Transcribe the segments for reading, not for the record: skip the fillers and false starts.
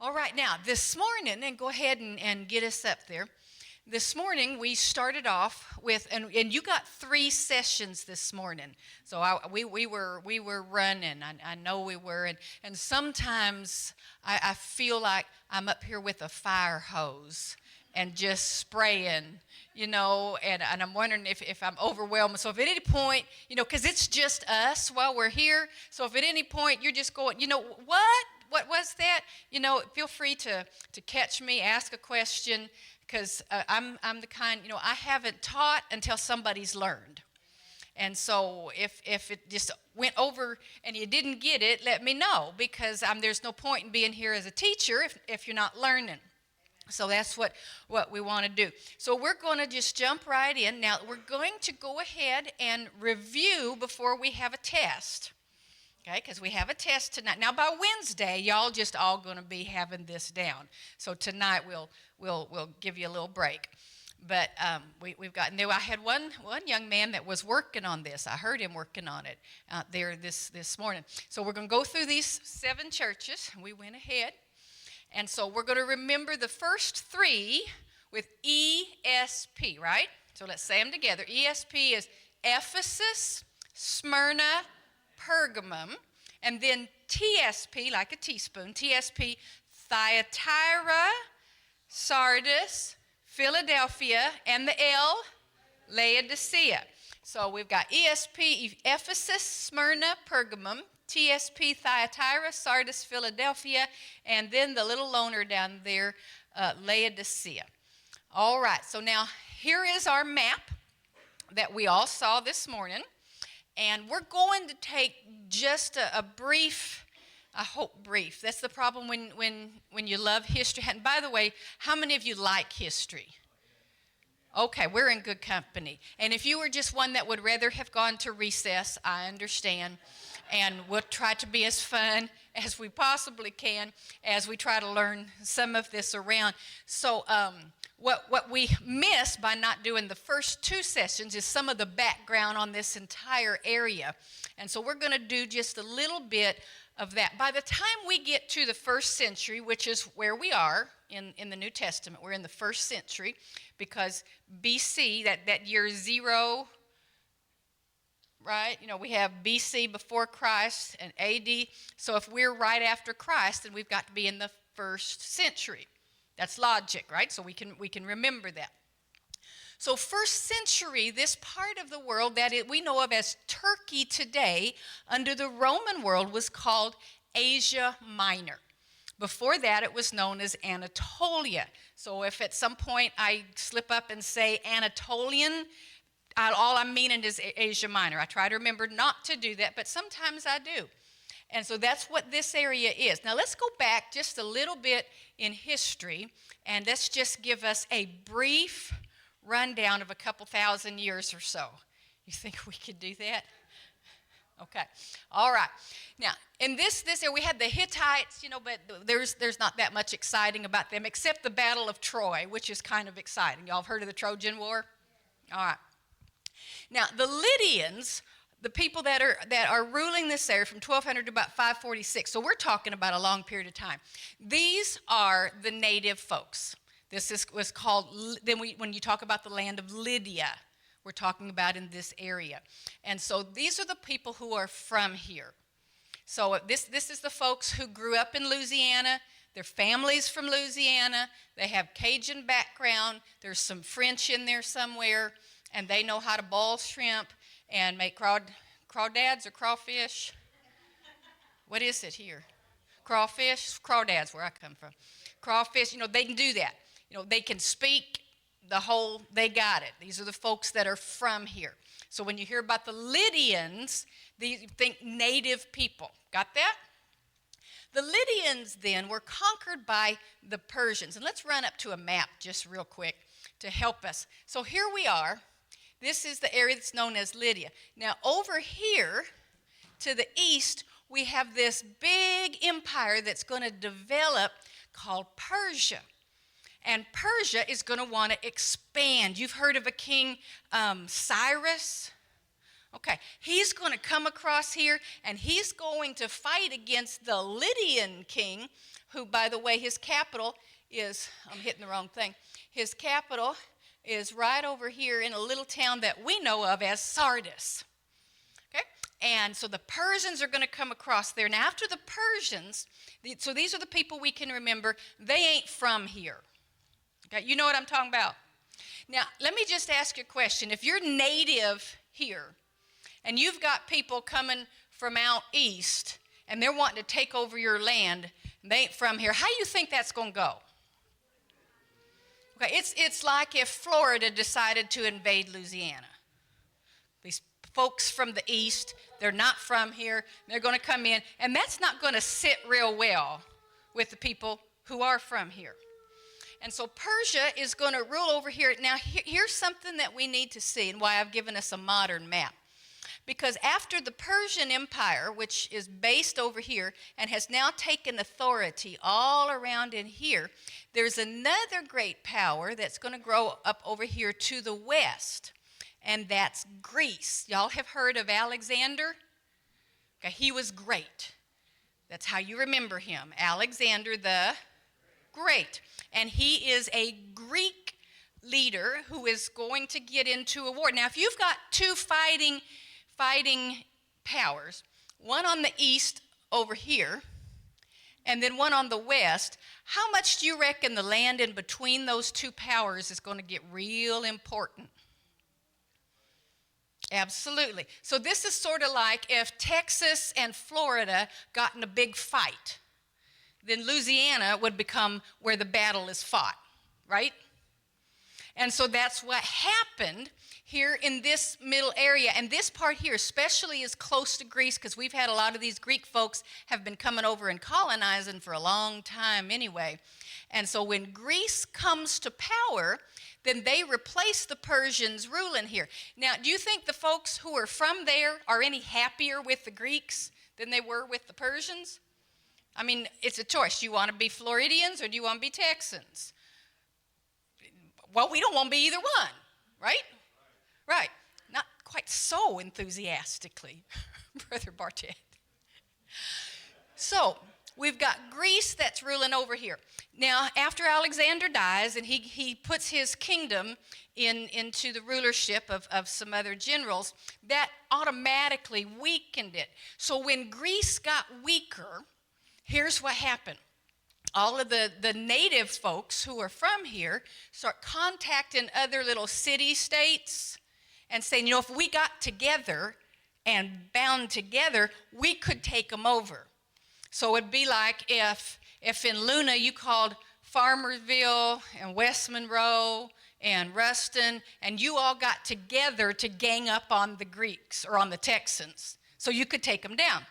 All right, now this morning, and go ahead and get us up there. This morning we started off with, and you got 3 sessions this morning. So we were running. I know we were, and sometimes I feel like I'm up here with a fire hose and just spraying, and I'm wondering if I'm overwhelmed. So if at any point, because it's just us while we're here, so if at any point you're just going, what was that? Feel free to catch me, ask a question, because I'm the kind, I haven't taught until somebody's learned. And so if it just went over and you didn't get it, let me know, because there's no point in being here as a teacher if you're not learning. So that's what we want to do. So we're going to just jump right in. Now, we're going to go ahead and review before we have a test. Okay, because we have a test tonight. Now, by Wednesday, y'all just all going to be having this down. So tonight we'll give you a little break. But we've got new. I had one young man that was working on this. I heard him working on it out there this morning. So we're going to go through these 7 churches. We went ahead. And so we're going to remember the first 3 with ESP, right? So let's say them together. ESP is Ephesus, Smyrna, Pergamum, and then TSP, like a teaspoon, TSP, Thyatira, Sardis, Philadelphia, and the L, Laodicea. So we've got ESP, Ephesus, Smyrna, Pergamum, TSP, Thyatira, Sardis, Philadelphia, and then the little loner down there, Laodicea. All right, so now here is our map that we all saw this morning, and we're going to take just a brief, I hope brief. That's the problem when you love history. And by the way, how many of you like history? Okay, we're in good company. And if you were just one that would rather have gone to recess, I understand. And we'll try to be as fun as we possibly can as we try to learn some of this around. So what we miss by not doing the first 2 sessions is some of the background on this entire area. And so we're going to do just a little bit of that. By the time we get to the 1st century, which is where we are in the New Testament, we're in the 1st century, because BC, that year 0, right? We have BC, before Christ, and AD. So if we're right after Christ, then we've got to be in the 1st century. That's logic, right? So we can remember that. So 1st century, this part of the world that we know of as Turkey today, under the Roman world, was called Asia Minor. Before that, it was known as Anatolia. So if at some point I slip up and say Anatolian, all I'm meaning is Asia Minor. I try to remember not to do that, but sometimes I do. And so that's what this area is. Now let's go back just a little bit in history, and let's just give us a brief rundown of a couple thousand years or so. You think we could do that? Okay. All right. Now, in this area, we had the Hittites, but there's not that much exciting about them, except the Battle of Troy, which is kind of exciting. Y'all have heard of the Trojan War? All right. Now, the Lydians, the people that are ruling this area from 1200 to about 546, so we're talking about a long period of time. These are the native folks. This was called, when you talk about the land of Lydia, we're talking about in this area. And so these are the people who are from here. So this is the folks who grew up in Louisiana. Their families from Louisiana. They have Cajun background. There's some French in there somewhere. And they know how to boil shrimp and make crawdads or crawfish. What is it here? Crawfish? Crawdads, where I come from. Crawfish, they can do that. They can speak they got it. These are the folks that are from here. So when you hear about the Lydians, you think native people. Got that? The Lydians then were conquered by the Persians. And let's run up to a map just real quick to help us. So here we are. This is the area that's known as Lydia. Now over here to the east, we have this big empire that's going to develop called Persia. And Persia is going to want to expand. You've heard of a king, Cyrus? Okay, he's going to come across here, and he's going to fight against the Lydian king, who, by the way, his capital is, I'm hitting the wrong thing, his capital is right over here in a little town that we know of as Sardis. Okay, and so the Persians are going to come across there. Now, after the Persians, so these are the people we can remember, they ain't from here. Okay, you know what I'm talking about? Now, let me just ask you a question. If you're native here, and you've got people coming from out east, and they're wanting to take over your land, and they ain't from here, how do you think that's going to go? Okay, it's like if Florida decided to invade Louisiana. These folks from the east, they're not from here, they're going to come in, and that's not going to sit real well with the people who are from here. And so Persia is going to rule over here. Now, here's something that we need to see, and why I've given us a modern map. Because after the Persian Empire, which is based over here and has now taken authority all around in here, there's another great power that's going to grow up over here to the west, and that's Greece. Y'all have heard of Alexander? Okay, he was great. That's how you remember him, Alexander the Great. And he is a Greek leader who is going to get into a war. Now, if you've got two fighting powers, one on the east over here, and then one on the west, how much do you reckon the land in between those two powers is going to get real important? Absolutely. So this is sort of like if Texas and Florida got in a big fight, then Louisiana would become where the battle is fought, right? And so that's what happened here in this middle area. And this part here especially is close to Greece, because we've had a lot of these Greek folks have been coming over and colonizing for a long time anyway. And so when Greece comes to power, then they replace the Persians ruling here. Now, do you think the folks who are from there are any happier with the Greeks than they were with the Persians? I mean, it's a choice. Do you want to be Floridians or do you want to be Texans? Well, we don't want to be either one, right? Right. Not quite so enthusiastically, Brother Bartet. So, we've got Greece that's ruling over here. Now, after Alexander dies and he puts his kingdom into the rulership of some other generals, that automatically weakened it. So when Greece got weaker, here's what happened. All of the native folks who are from here start contacting other little city-states and saying, you know, if we got together and bound together, we could take them over. So it'd be like if in Luna you called Farmersville and West Monroe and Ruston, and you all got together to gang up on the Greeks or on the Texans, so you could take them down.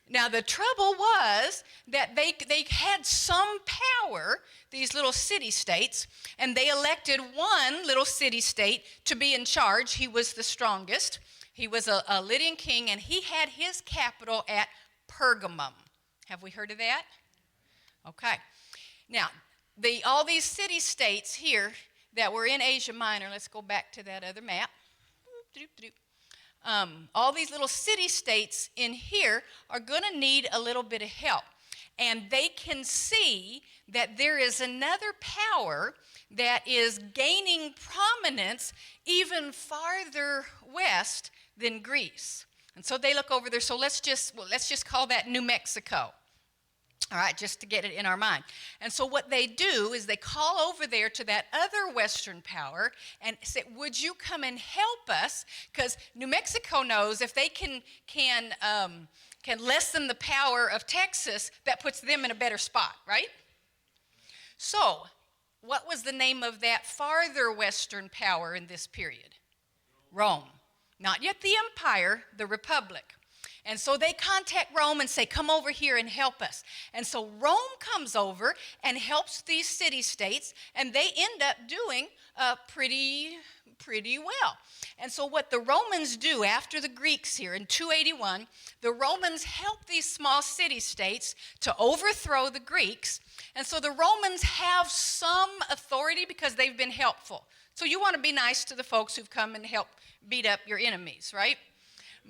Now, the trouble was that they had some power, these little city-states, and they elected one little city-state to be in charge. He was the strongest. He was a Lydian king, and he had his capital at Pergamum. Have we heard of that? Okay. Now, all these city-states here that were in Asia Minor, let's go back to that other map. All these little city-states in here are going to need a little bit of help. And they can see that there is another power that is gaining prominence even farther west than Greece. And so they look over there. So let's just call that New Mexico. All right, just to get it in our mind. And so what they do is they call over there to that other Western power and say, would you come and help us? Because New Mexico knows if they can lessen the power of Texas, that puts them in a better spot, right? So what was the name of that farther Western power in this period? Rome. Not yet the empire, the republic. And so they contact Rome and say, come over here and help us. And so Rome comes over and helps these city-states, and they end up doing pretty well. And so what the Romans do after the Greeks here in 281, the Romans help these small city-states to overthrow the Greeks. And so the Romans have some authority because they've been helpful. So you want to be nice to the folks who've come and helped beat up your enemies, right?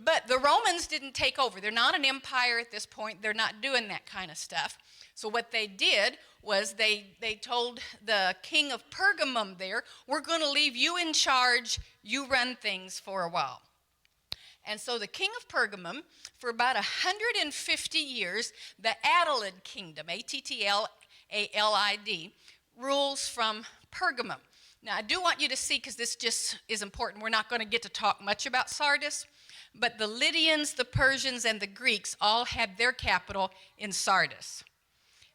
But the Romans didn't take over. They're not an empire at this point. They're not doing that kind of stuff. So what they did was they told the king of Pergamum there, we're going to leave you in charge. You run things for a while. And so the king of Pergamum, for about 150 years, the Attalid kingdom, Attalid, rules from Pergamum. Now, I do want you to see, because this just is important, we're not going to get to talk much about Sardis, but the Lydians, the Persians, and the Greeks all had their capital in Sardis.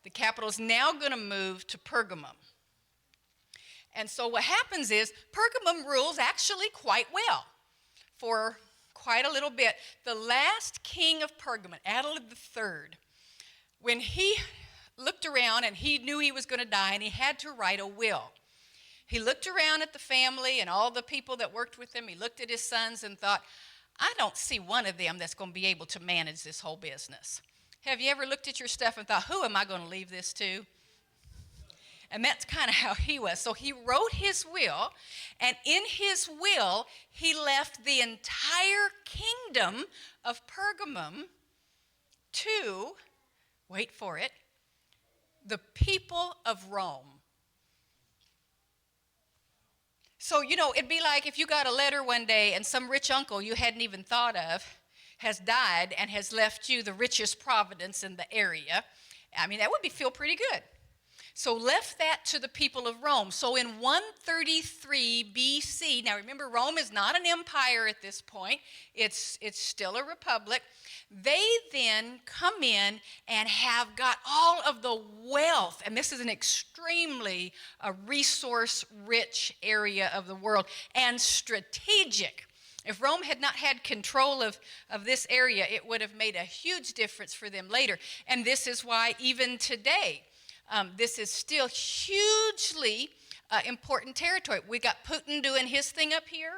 The capital is now going to move to Pergamum. And so what happens is Pergamum rules actually quite well for quite a little bit. The last king of Pergamum, Attalid III, when he looked around and he knew he was going to die and he had to write a will, he looked around at the family and all the people that worked with him. He looked at his sons and thought, I don't see one of them that's going to be able to manage this whole business. Have you ever looked at your stuff and thought, who am I going to leave this to? And that's kind of how he was. So he wrote his will, and in his will, he left the entire kingdom of Pergamum to, wait for it, the people of Rome. So, it'd be like if you got a letter one day and some rich uncle you hadn't even thought of has died and has left you the richest providence in the area. I mean, that would feel pretty good. So left that to the people of Rome. So in 133 BC, now remember, Rome is not an empire at this point. It's still a republic. They then come in and have got all of the wealth, and this is an extremely resource-rich area of the world, and strategic. If Rome had not had control of this area, it would have made a huge difference for them later. And this is why even today, this is still hugely important territory. We got Putin doing his thing up here,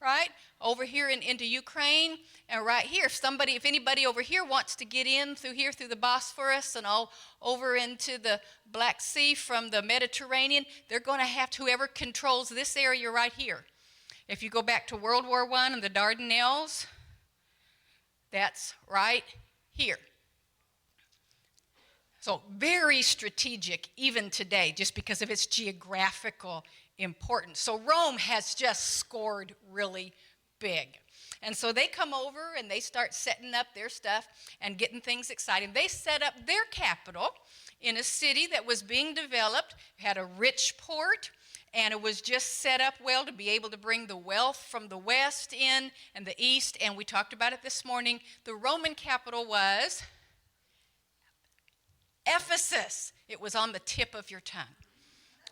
right? Over here into Ukraine, and right here. If anybody over here wants to get in through here, through the Bosphorus and all over into the Black Sea from the Mediterranean, they're going to have to, whoever controls this area right here. If you go back to World War I and the Dardanelles, that's right here. So very strategic even today, just because of its geographical importance. So Rome has just scored really big. And so they come over and they start setting up their stuff and getting things exciting. They set up their capital in a city that was being developed, had a rich port, and it was just set up well to be able to bring the wealth from the west in and the east. And we talked about it this morning. The Roman capital was Ephesus. It was on the tip of your tongue.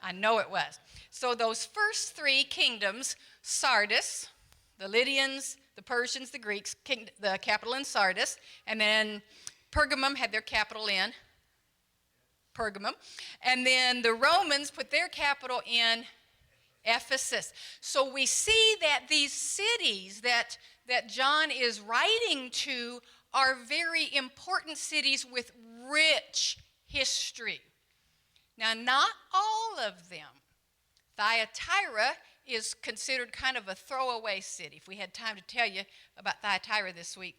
I know it was. So those first three kingdoms, Sardis, the Lydians, the Persians, the Greeks, the capital in Sardis, and then Pergamum had their capital in Pergamum, and then the Romans put their capital in Ephesus. So we see that these cities that John is writing to are very important cities with rich history. Now, not all of them. Thyatira is considered kind of a throwaway city. If we had time to tell you about Thyatira this week,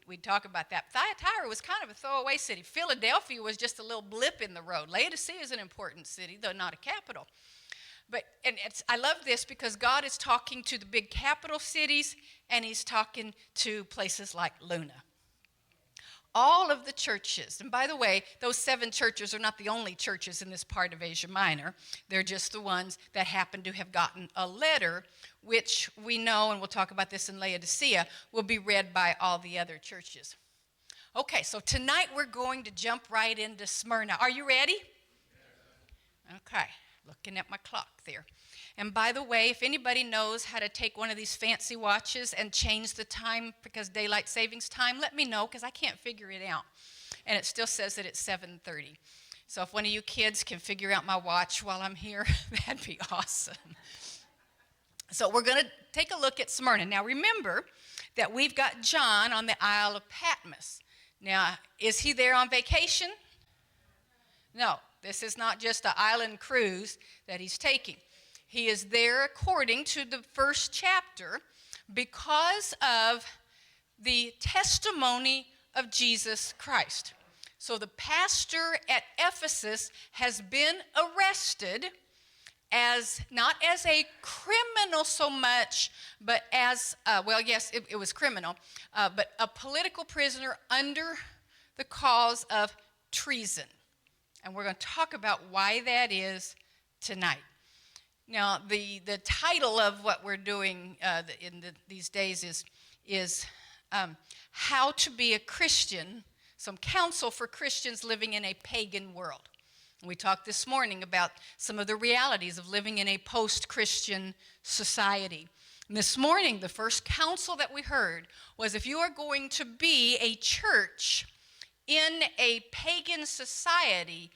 we'd talk about that. Thyatira was kind of a throwaway city. Philadelphia was just a little blip in the road. Laodicea is an important city, though not a capital. I love this because God is talking to the big capital cities, and he's talking to places like Luna. All of the churches, and by the way, those 7 churches are not the only churches in this part of Asia Minor. They're just the ones that happen to have gotten a letter, which we know, and we'll talk about this in Laodicea, will be read by all the other churches. Okay, so tonight we're going to jump right into Smyrna. Are you ready? Okay, looking at my clock there. And by the way, if anybody knows how to take one of these fancy watches and change the time because daylight savings time, let me know because I can't figure it out. And it still says that it's 7:30. So if one of you kids can figure out my watch while I'm here, that'd be awesome. So we're going to take a look at Smyrna. Now remember that we've got John on the Isle of Patmos. Now, is he there on vacation? No, this is not just an island cruise that he's taking. He is there according to the first chapter because of the testimony of Jesus Christ. So the pastor at Ephesus has been arrested as not as a criminal so much, but as, it was criminal, but a political prisoner under the cause of treason. And we're going to talk about why that is tonight. Now, the title of what we're doing these days is How to Be a Christian, some counsel for Christians living in a pagan world. We talked this morning about some of the realities of living in a post-Christian society. And this morning, the first counsel that we heard was if you are going to be a church in a pagan society,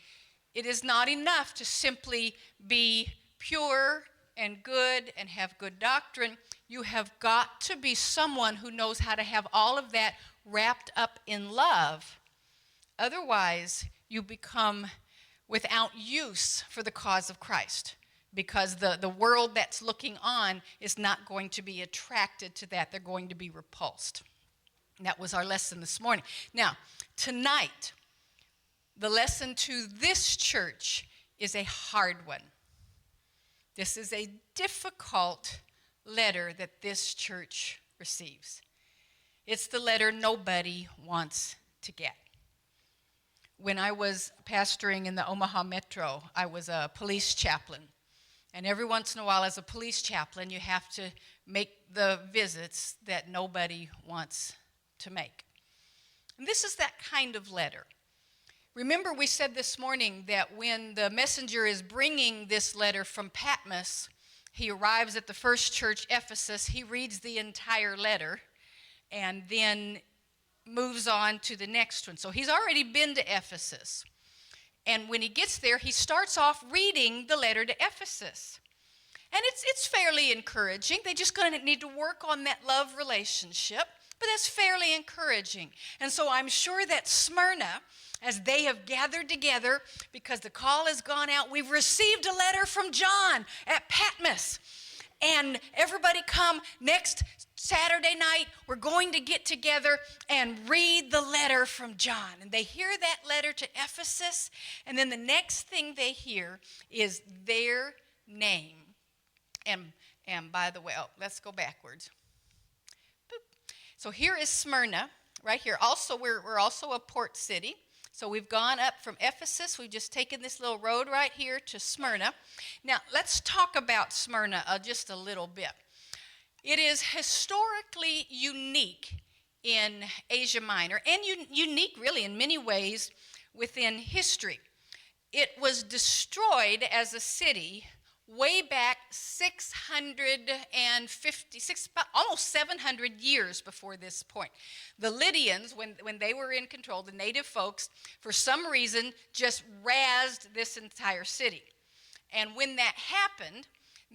it is not enough to simply be pure and good and have good doctrine. You have got to be someone who knows how to have all of that wrapped up in love. Otherwise, you become without use for the cause of Christ, because the world that's looking on is not going to be attracted to that. They're going to be repulsed. And that was our lesson this morning. Now, tonight, the lesson to this church is a hard one. This is a difficult letter that this church receives. It's the letter nobody wants to get. When I was pastoring in the Omaha Metro, I was a police chaplain. And every once in a while, as a police chaplain, you have to make the visits that nobody wants to make. And this is that kind of letter. Remember, we said this morning that when the messenger is bringing this letter from Patmos, he arrives at the first church, Ephesus. He reads the entire letter and then moves on to the next one. So he's already been to Ephesus. And when he gets there, he starts off reading the letter to Ephesus. And it's fairly encouraging. They're just going to need to work on that love relationship, but that's fairly encouraging. And so I'm sure that Smyrna, as they have gathered together, because the call has gone out, we've received a letter from John at Patmos. And everybody come next Saturday night, we're going to get together and read the letter from John. And they hear that letter to Ephesus, and then the next thing they hear is their name. And by the way, let's go backwards. Boop. So here is Smyrna, right here. Also, we're also a port city. So we've gone up from Ephesus. We've just taken this little road right here to Smyrna. Now, let's talk about Smyrna just a little bit. It is historically unique in Asia Minor, and unique really in many ways within history. It was destroyed as a city way back 650, almost 700 years before this point. The Lydians, when they were in control, the native folks, for some reason, just razed this entire city. And when that happened,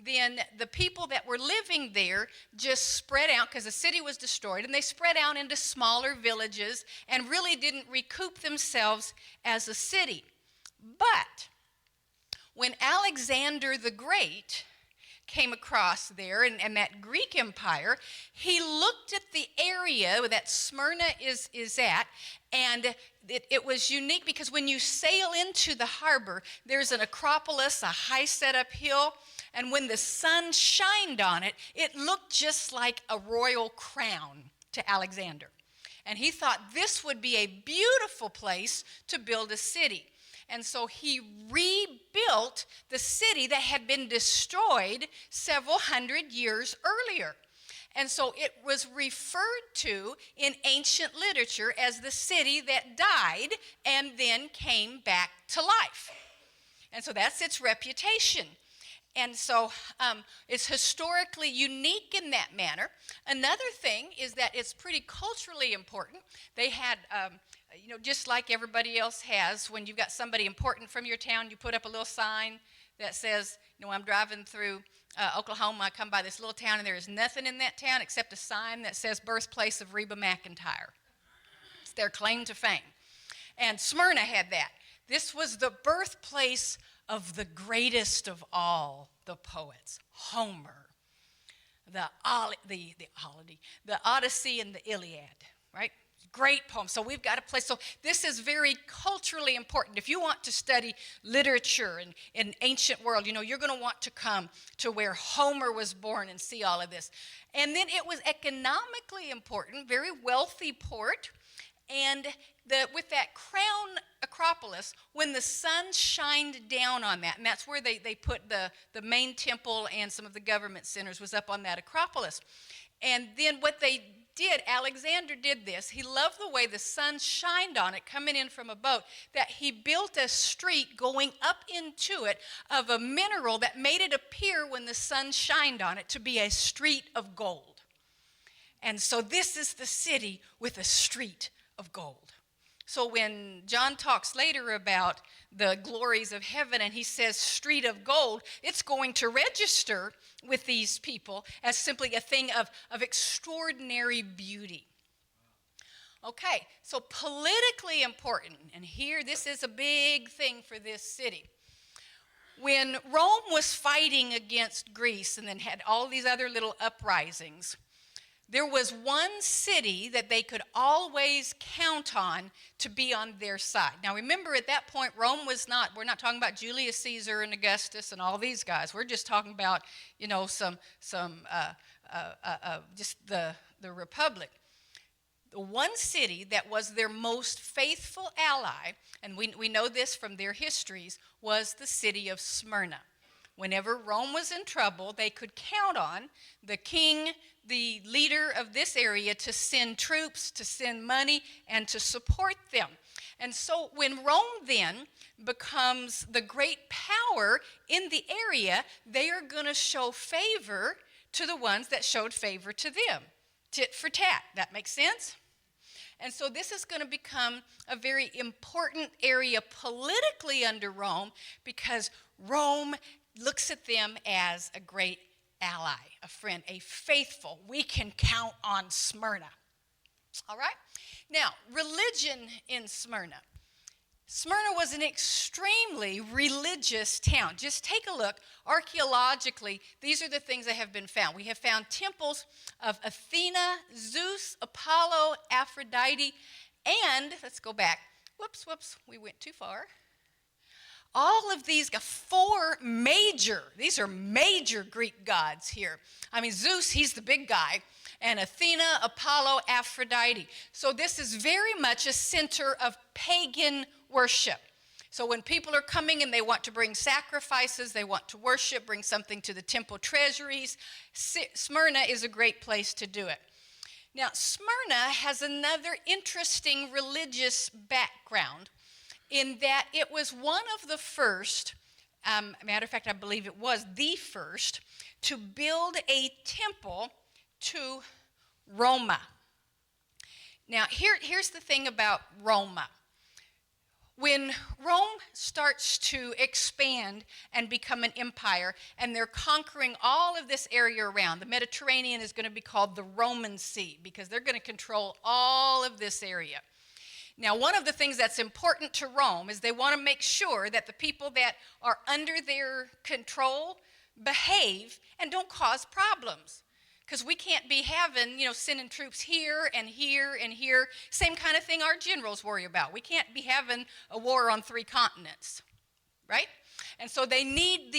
then the people that were living there just spread out, because the city was destroyed, and they spread out into smaller villages and really didn't recoup themselves as a city. But when Alexander the Great came across there and that Greek Empire, he looked at the area that Smyrna is at, and it was unique because when you sail into the harbor, there's an acropolis, a high set-up hill, and when the sun shined on it, it looked just like a royal crown to Alexander. And he thought this would be a beautiful place to build a city. And so he rebuilt the city that had been destroyed several hundred years earlier. And so it was referred to in ancient literature as the city that died and then came back to life. And so that's its reputation. And so it's historically unique in that manner. Another thing is that it's pretty culturally important. They had, just like everybody else has, when you've got somebody important from your town, you put up a little sign that says, when I'm driving through Oklahoma, I come by this little town, and there is nothing in that town except a sign that says birthplace of Reba McEntire. It's their claim to fame. And Smyrna had that. This was the birthplace of the greatest of all the poets, Homer. the Odyssey and the Iliad, right? Great poem. So we've got a place. So this is very culturally important. If you want to study literature in ancient world, you're going to want to come to where Homer was born and see all of this. And then it was economically important, very wealthy port. And with that crown Acropolis, when the sun shined down on that, and that's where they put the main temple and some of the government centers was up on that Acropolis. And then what they did, Alexander did this. He loved the way the sun shined on it coming in from a boat, that he built a street going up into it of a mineral that made it appear when the sun shined on it to be a street of gold. And so this is the city with a street of gold. So when John talks later about the glories of heaven and he says street of gold, it's going to register with these people as simply a thing of extraordinary beauty. Okay, so politically important, and here this is a big thing for this city. When Rome was fighting against Greece and then had all these other little uprisings, there was one city that they could always count on to be on their side. Now remember, at that point, Rome was not, we're not talking about Julius Caesar and Augustus and all these guys. We're just talking about, just the republic. The one city that was their most faithful ally, and we know this from their histories, was the city of Smyrna. Whenever Rome was in trouble, they could count on the king, the leader of this area, to send troops, to send money, and to support them. And so when Rome then becomes the great power in the area, they are going to show favor to the ones that showed favor to them. Tit for tat. That makes sense? And so this is going to become a very important area politically under Rome, because Rome looks at them as a great ally, a friend, a faithful. We can count on Smyrna. All right? Now, religion in Smyrna. Smyrna was an extremely religious town. Just take a look. Archaeologically, these are the things that have been found. We have found temples of Athena, Zeus, Apollo, Aphrodite, and, let's go back. Whoops, we went too far. All of these, these are major Greek gods here. I mean, Zeus, he's the big guy, and Athena, Apollo, Aphrodite. So this is very much a center of pagan worship. So when people are coming and they want to bring sacrifices, they want to worship, bring something to the temple treasuries, Smyrna is a great place to do it. Now, Smyrna has another interesting religious background, in that it was one of the first, matter of fact, I believe it was the first, to build a temple to Roma. Now, here's the thing about Roma. When Rome starts to expand and become an empire, and they're conquering all of this area around, the Mediterranean is going to be called the Roman Sea, because they're going to control all of this area. Now, one of the things that's important to Rome is they want to make sure that the people that are under their control behave and don't cause problems. Because we can't be having, sending troops here and here and here. Same kind of thing our generals worry about. We can't be having a war on 3 continents, right? And so they need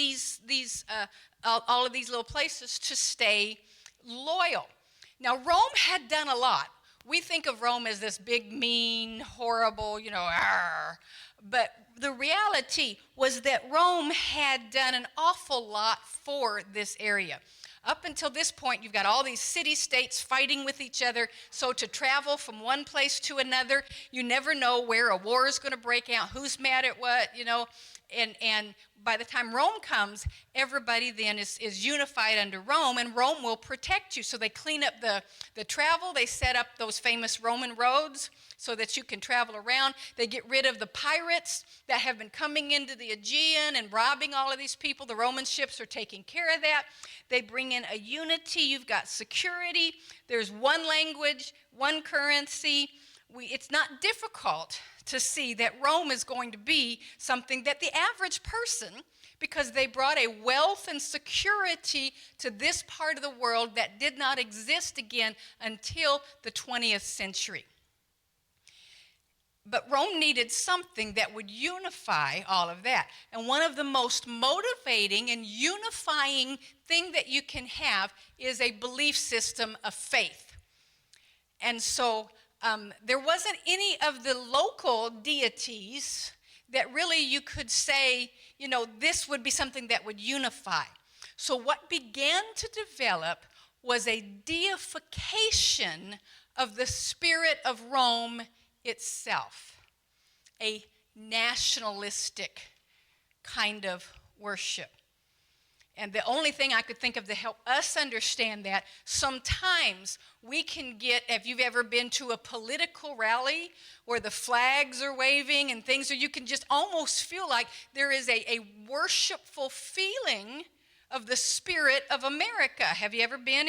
all of these little places to stay loyal. Now, Rome had done a lot. We think of Rome as this big, mean, horrible, but the reality was that Rome had done an awful lot for this area. Up until this point, you've got all these city-states fighting with each other, so to travel from one place to another, you never know where a war is going to break out, who's mad at what, and by the time Rome comes, everybody then is unified under Rome, and Rome will protect you. So they clean up the travel. They set up those famous Roman roads so that you can travel around. They get rid of the pirates that have been coming into the Aegean and robbing all of these people. The Roman ships are taking care of that. They bring in a unity. You've got security. There's one language, one currency. It's not difficult to see that Rome is going to be something that the average person, because they brought a wealth and security to this part of the world that did not exist again until the 20th century. But Rome needed something that would unify all of that. And one of the most motivating and unifying thing that you can have is a belief system of faith. And so there wasn't any of the local deities that really you could say, this would be something that would unify. So what began to develop was a deification of the spirit of Rome itself, a nationalistic kind of worship. And the only thing I could think of to help us understand that, sometimes we can get, if you've ever been to a political rally where the flags are waving and things, or you can just almost feel like there is a worshipful feeling of the spirit of America. Have you ever been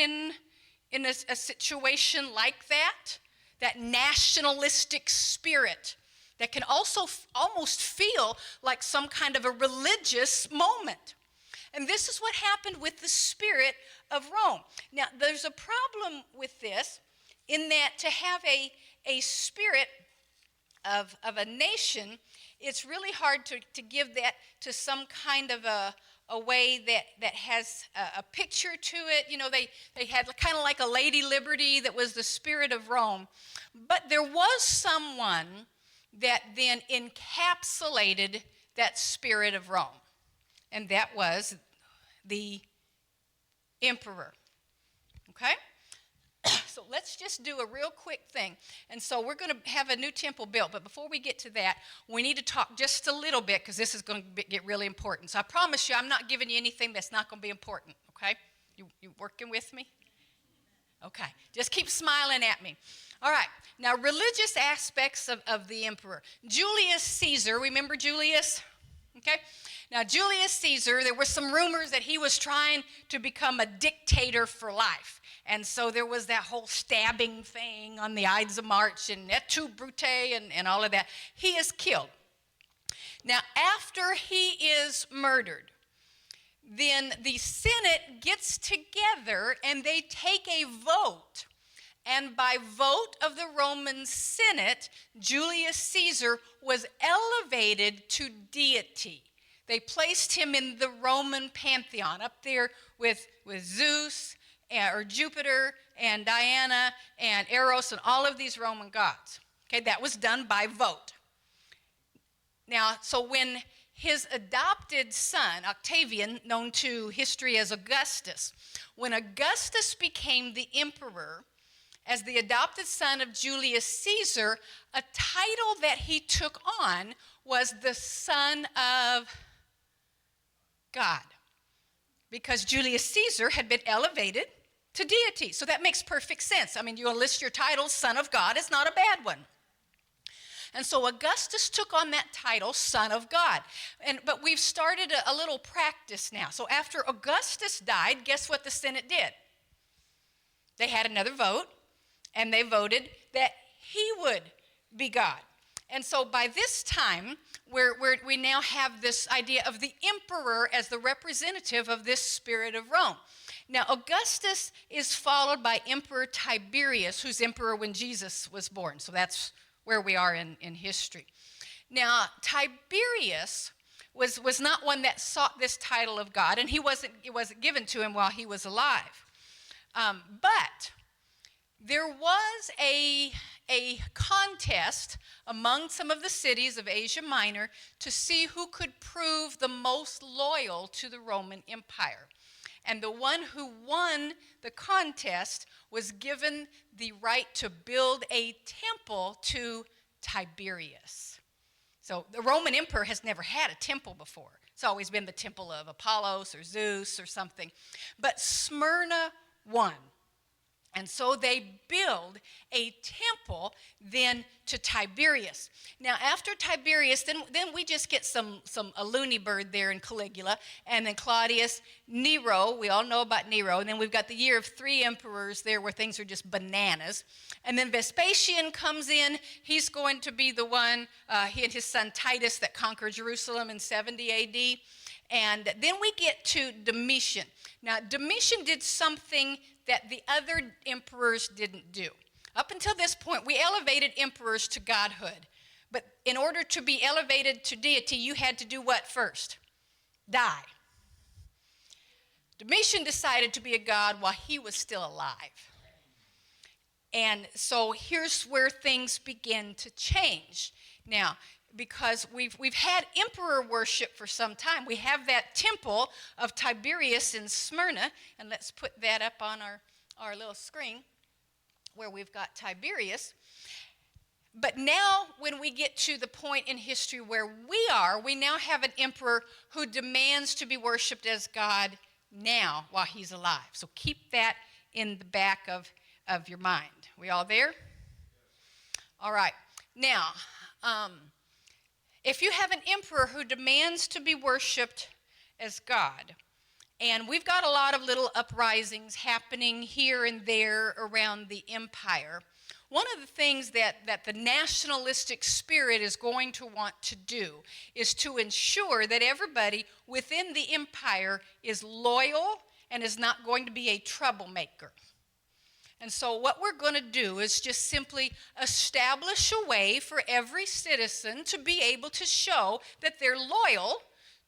in a situation like that? That nationalistic spirit that can also almost feel like some kind of a religious moment. And this is what happened with the spirit of Rome. Now, there's a problem with this in that to have a spirit of a nation, it's really hard to give that to some kind of a way that has a picture to it. They had kind of like a Lady Liberty that was the spirit of Rome. But there was someone that then encapsulated that spirit of Rome. And that was the emperor. Okay? So let's just do a real quick thing. And so we're going to have a new temple built. But before we get to that, we need to talk just a little bit, because this is going to get really important. So I promise you, I'm not giving you anything that's not going to be important. Okay? You working with me? Okay. Just keep smiling at me. All right. Now, religious aspects of the emperor. Julius Caesar. Remember Julius? Okay. Now, Julius Caesar, there were some rumors that he was trying to become a dictator for life. And so there was that whole stabbing thing on the Ides of March and et tu, Brute, and all of that. He is killed. Now, after he is murdered, then the Senate gets together and they take a vote. And by vote of the Roman Senate, Julius Caesar was elevated to deity. They placed him in the Roman pantheon, up there with Zeus or Jupiter and Diana and Eros and all of these Roman gods. Okay, that was done by vote. Now, so when his adopted son, Octavian, known to history as Augustus, when Augustus became the emperor, as the adopted son of Julius Caesar, a title that he took on was the Son of God, because Julius Caesar had been elevated to deity. So that makes perfect sense. I mean, you list your titles, Son of God, it's not a bad one. And so Augustus took on that title, Son of God. But we've started a little practice now. So after Augustus died, guess what the Senate did? They had another vote, and they voted that he would be God. And so by this time, we now have this idea of the emperor as the representative of this spirit of Rome. Now, Augustus is followed by Emperor Tiberius, who's emperor when Jesus was born. So that's where we are in history. Now, Tiberius was not one that sought this title of God, and it wasn't given to him while he was alive. But there was a contest among some of the cities of Asia Minor to see who could prove the most loyal to the Roman Empire. And the one who won the contest was given the right to build a temple to Tiberius. So the Roman emperor has never had a temple before. It's always been the temple of Apollos or Zeus or something. But Smyrna won. And so they build a temple then to Tiberius. Now, after Tiberius, then we just get a loony bird there in Caligula, and then Claudius, Nero. We all know about Nero. And then we've got the year of 3 emperors there where things are just bananas. And then Vespasian comes in. He's going to be the one, he and his son Titus, that conquered Jerusalem in 70 AD. And then we get to Domitian. Now, Domitian did something that the other emperors didn't do. Up until this point, we elevated emperors to godhood. But in order to be elevated to deity, you had to do what first? Die. Domitian decided to be a god while he was still alive. And so here's where things begin to change. Now, because we've had emperor worship for some time. We have that temple of Tiberius in Smyrna, and let's put that up on our little screen where we've got Tiberius. But now when we get to the point in history where we now have an emperor who demands to be worshiped as God now while he's alive. So keep that in the back of your mind. We all there? All right. Now, if you have an emperor who demands to be worshiped as God, and we've got a lot of little uprisings happening here and there around the empire, one of the things that the nationalistic spirit is going to want to do is to ensure that everybody within the empire is loyal and is not going to be a troublemaker. And so what we're going to do is just simply establish a way for every citizen to be able to show that they're loyal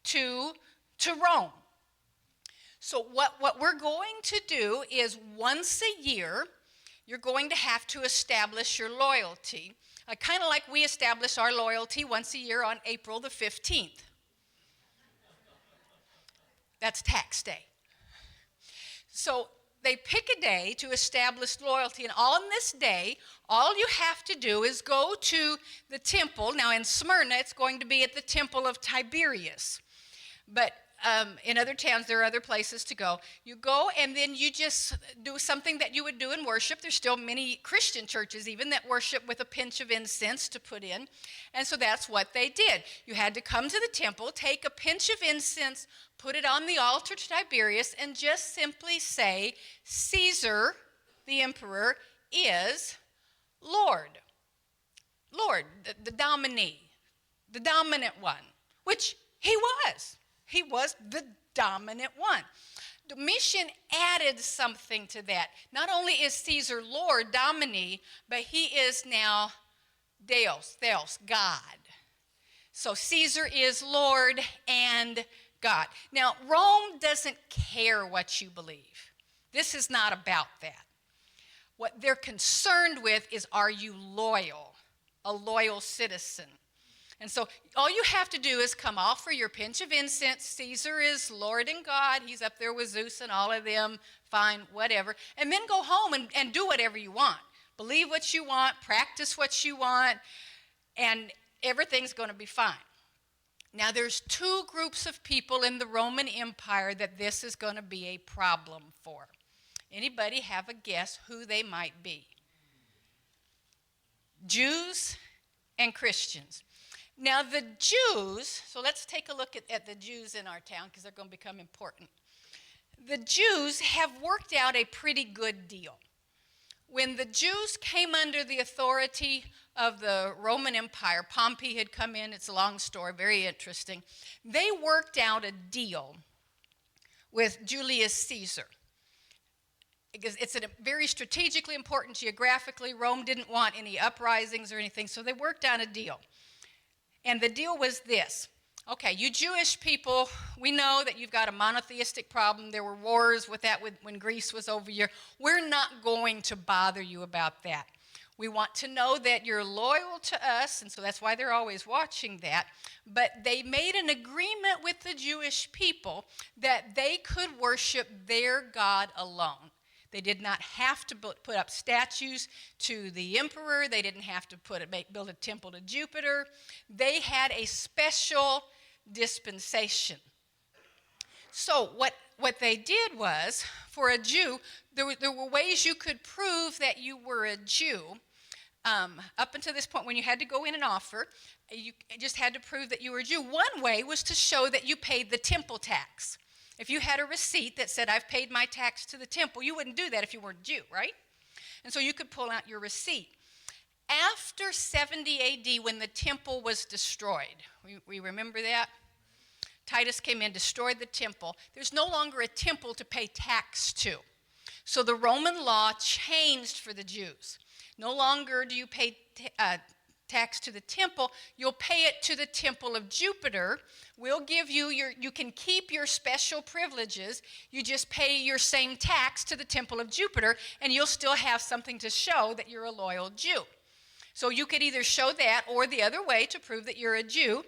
to Rome. So what we're going to do is once a year, you're going to have to establish your loyalty, kind of like we establish our loyalty once a year on April the 15th. That's tax day. So they pick a day to establish loyalty, and on this day, all you have to do is go to the temple. Now in Smyrna, it's going to be at the temple of Tiberius. But in other towns, there are other places to go. You go and then you just do something that you would do in worship. There's still many Christian churches even that worship with a pinch of incense to put in. And so that's what they did. You had to come to the temple, take a pinch of incense, put it on the altar to Tiberius, and just simply say, Caesar, the emperor, is Lord. Lord, the dominee, the dominant one, which he was. He was the dominant one. Domitian added something to that. Not only is Caesar Lord, dominee, but he is now Deus, God. So Caesar is Lord and God. Now, Rome doesn't care what you believe. This is not about that. What they're concerned with is, are you loyal, a loyal citizen? And so all you have to do is come offer your pinch of incense. Caesar is Lord and God. He's up there with Zeus and all of them. Fine, whatever. And then go home and do whatever you want. Believe what you want. Practice what you want. And everything's going to be fine. Now, there's two groups of people in the Roman Empire that this is going to be a problem for. Anybody have a guess who they might be? Jews and Christians. Now, the Jews, so let's take a look at the Jews in our town because they're going to become important. The Jews have worked out a pretty good deal. When the Jews came under the authority of the Roman Empire, Pompey had come in, it's a long story, very interesting. They worked out a deal with Julius Caesar. Because it's very strategically important geographically. Rome didn't want any uprisings or anything, so they worked out a deal. And the deal was this. Okay, you Jewish people, we know that you've got a monotheistic problem. There were wars with that when Greece was over here. We're not going to bother you about that. We want to know that you're loyal to us, and so that's why they're always watching that. But they made an agreement with the Jewish people that they could worship their God alone. They did not have to put up statues to the emperor. They didn't have to build a temple to Jupiter. They had a special dispensation. So what they did was, for a Jew, there were ways you could prove that you were a Jew. Up until this point, when you had to go in and offer, you just had to prove that you were a Jew. One way was to show that you paid the temple tax. If you had a receipt that said, I've paid my tax to the temple, you wouldn't do that if you weren't a Jew, right? And so you could pull out your receipt. After 70 AD, when the temple was destroyed, we remember that? Titus came in, destroyed the temple. There's no longer a temple to pay tax to. So the Roman law changed for the Jews. No longer do you pay tax to the temple. You'll pay it to the temple of Jupiter. We'll give you you can keep your special privileges. You just pay your same tax to the temple of Jupiter, and you'll still have something to show that you're a loyal Jew. So you could either show that, or the other way to prove that you're a Jew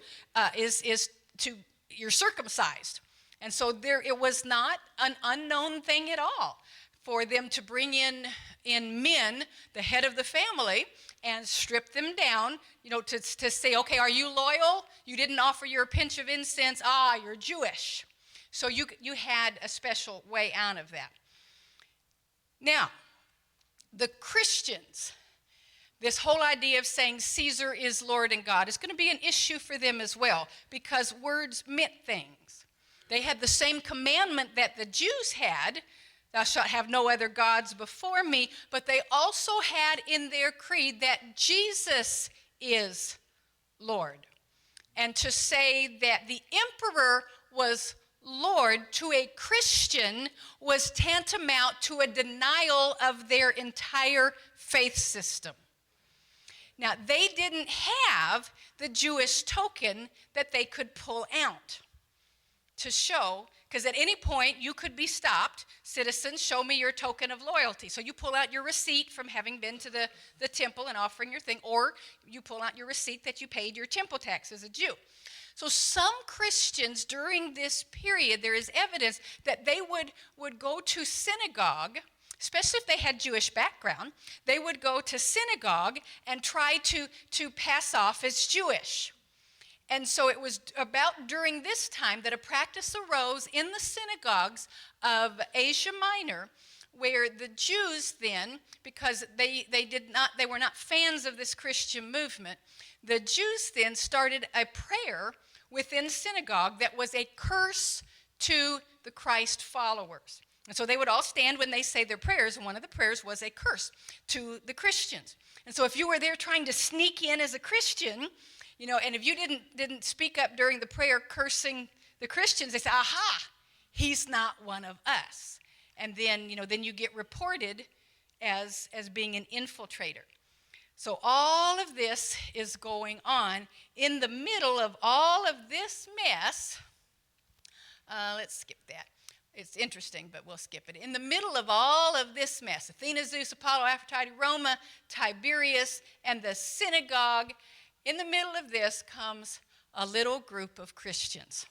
you're circumcised. And so it was not an unknown thing at all for them to bring in men, the head of the family, and strip them down, to say, okay, are you loyal? You didn't offer your pinch of incense. You're Jewish. So you had a special way out of that. Now, the Christians, this whole idea of saying Caesar is Lord and God is going to be an issue for them as well, because words meant things. They had the same commandment that the Jews had, thou shalt have no other gods before me, but they also had in their creed that Jesus is Lord. And to say that the emperor was Lord to a Christian was tantamount to a denial of their entire faith system. Now, they didn't have the Jewish token that they could pull out to show, because at any point you could be stopped. Citizens, show me your token of loyalty. So you pull out your receipt from having been to the temple and offering your thing, or you pull out your receipt that you paid your temple tax as a Jew. So some Christians during this period, there is evidence that they would go to synagogue, especially if they had Jewish background. They would go to synagogue and try to pass off as Jewish. And so it was about during this time that a practice arose in the synagogues of Asia Minor, where the Jews then, because they were not fans of this Christian movement, the Jews then started a prayer within synagogue that was a curse to the Christ followers. And so they would all stand when they say their prayers, and one of the prayers was a curse to the Christians. And so if you were there trying to sneak in as a Christian, and if you didn't speak up during the prayer cursing the Christians, they say, aha, he's not one of us. And then, then you get reported as being an infiltrator. So all of this is going on. In the middle of all of this mess, let's skip that. It's interesting, but we'll skip it. In the middle of all of this mess, Athena, Zeus, Apollo, Aphrodite, Roma, Tiberius, and the synagogue, in the middle of this comes a little group of Christians.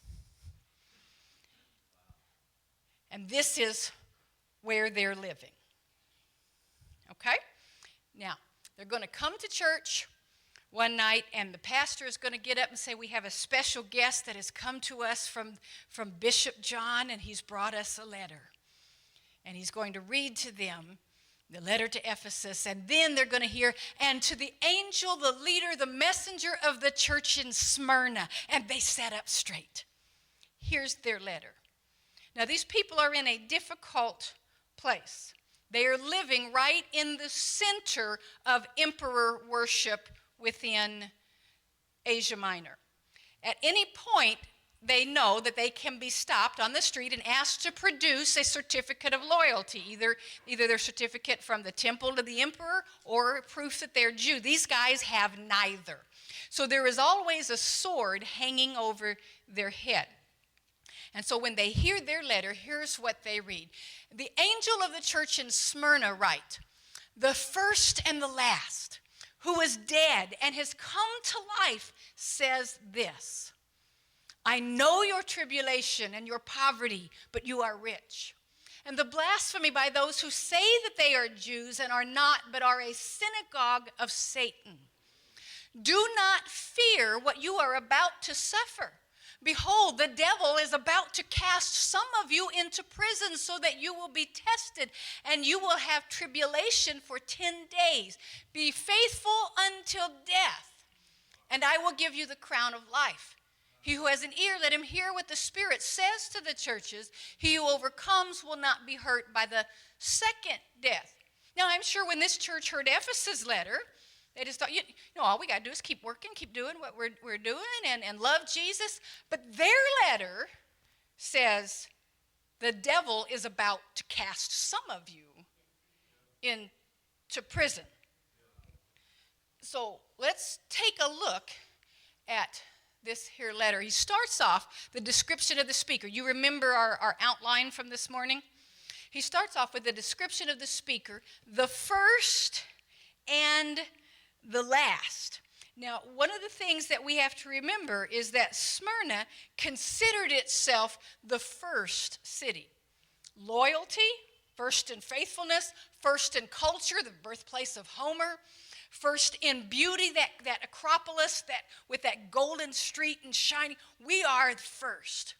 And this is where they're living. Okay? Now, they're going to come to church one night, and the pastor is going to get up and say, we have a special guest that has come to us from Bishop John, and he's brought us a letter. And he's going to read to them the letter to Ephesus, and then they're going to hear, and to the angel, the leader, the messenger of the church in Smyrna, and they sat up straight. Here's their letter. Now, these people are in a difficult place. They are living right in the center of emperor worship within Asia Minor. At any point, they know that they can be stopped on the street and asked to produce a certificate of loyalty, either their certificate from the temple to the emperor or proof that they're Jew. These guys have neither. So there is always a sword hanging over their head. And so when they hear their letter, here's what they read. The angel of the church in Smyrna write, the first and the last, who was dead and has come to life, says this. I know your tribulation and your poverty, but you are rich. And the blasphemy by those who say that they are Jews and are not, but are a synagogue of Satan. Do not fear what you are about to suffer. Behold, the devil is about to cast some of you into prison so that you will be tested, and you will have tribulation for 10 days. Be faithful until death, and I will give you the crown of life. He who has an ear, let him hear what the Spirit says to the churches. He who overcomes will not be hurt by the second death. Now, I'm sure when this church heard Ephesus' letter, They just thought, all we got to do is keep working, keep doing what we're doing, and love Jesus. But their letter says the devil is about to cast some of you into prison. So let's take a look at this here letter. He starts off the description of the speaker. You remember our outline from this morning? He starts off with the description of the speaker, the first and the last. Now, one of the things that we have to remember is that Smyrna considered itself the first city. Loyalty, first in faithfulness, first in culture, the birthplace of Homer, first in beauty, that Acropolis, that with that golden street and shining. We are the first.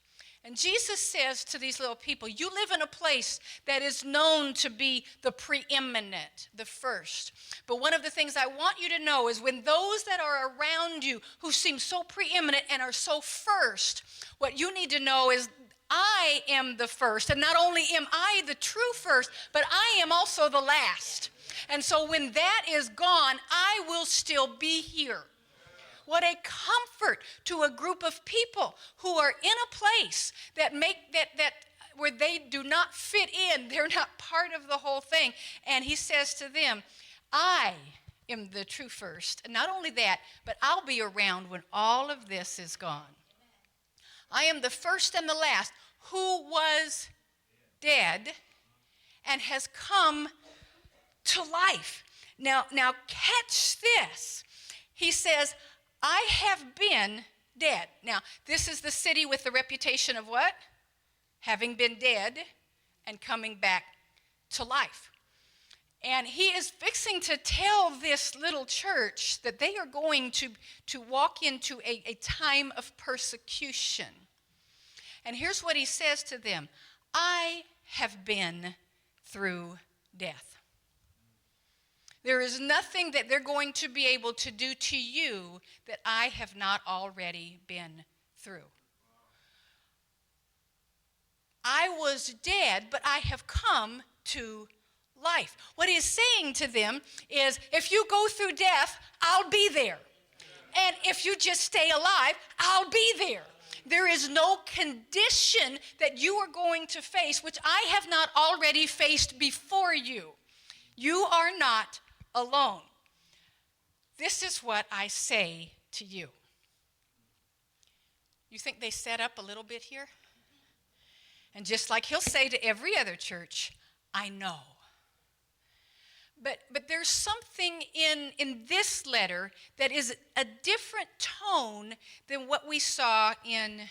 And Jesus says to these little people, you live in a place that is known to be the preeminent, the first. But one of the things I want you to know is when those that are around you who seem so preeminent and are so first, what you need to know is I am the first. And not only am I the true first, but I am also the last. And so when that is gone, I will still be here. What a comfort to a group of people who are in a place that where they do not fit in. They're not part of the whole thing. And he says to them, I am the true first. And not only that, but I'll be around when all of this is gone. I am the first and the last who was dead and has come to life. Now catch this. He says, I have been dead. Now, this is the city with the reputation of what? Having been dead and coming back to life. And he is fixing to tell this little church that they are going to walk into a time of persecution. And here's what he says to them. I have been through death. There is nothing that they're going to be able to do to you that I have not already been through. I was dead, but I have come to life. What he is saying to them is, if you go through death, I'll be there. And if you just stay alive, I'll be there. There is no condition that you are going to face which I have not already faced before you. You are not alone. This is what I say to you. You think they set up a little bit here? And just like he'll say to every other church, I know. But there's something in this letter that is a different tone than what we saw in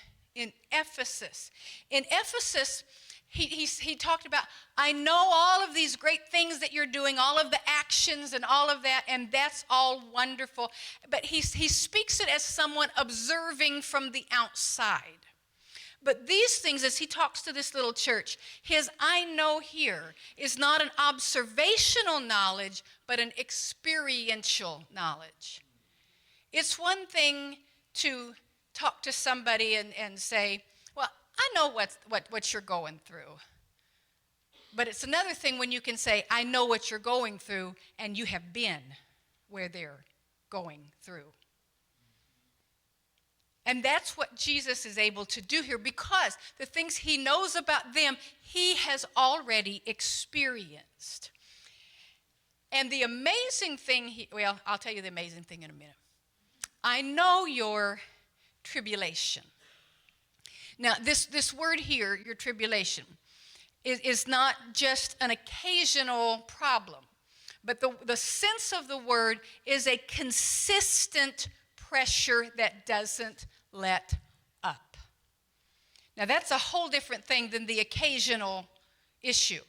Ephesus. In Ephesus, he talked about, I know all of these great things that you're doing, all of the actions and all of that, and that's all wonderful. But he speaks it as someone observing from the outside. But these things, as he talks to this little church, his I know here is not an observational knowledge, but an experiential knowledge. It's one thing to talk to somebody and say, well, I know what you're going through. But it's another thing when you can say, I know what you're going through, and you have been where they're going through. And that's what Jesus is able to do here, because the things he knows about them, he has already experienced. And the amazing thing, I'll tell you the amazing thing in a minute. I know your tribulation. Now, this word here, your tribulation, is not just an occasional problem, but the sense of the word is a consistent pressure that doesn't let up. Now, that's a whole different thing than the occasional issue.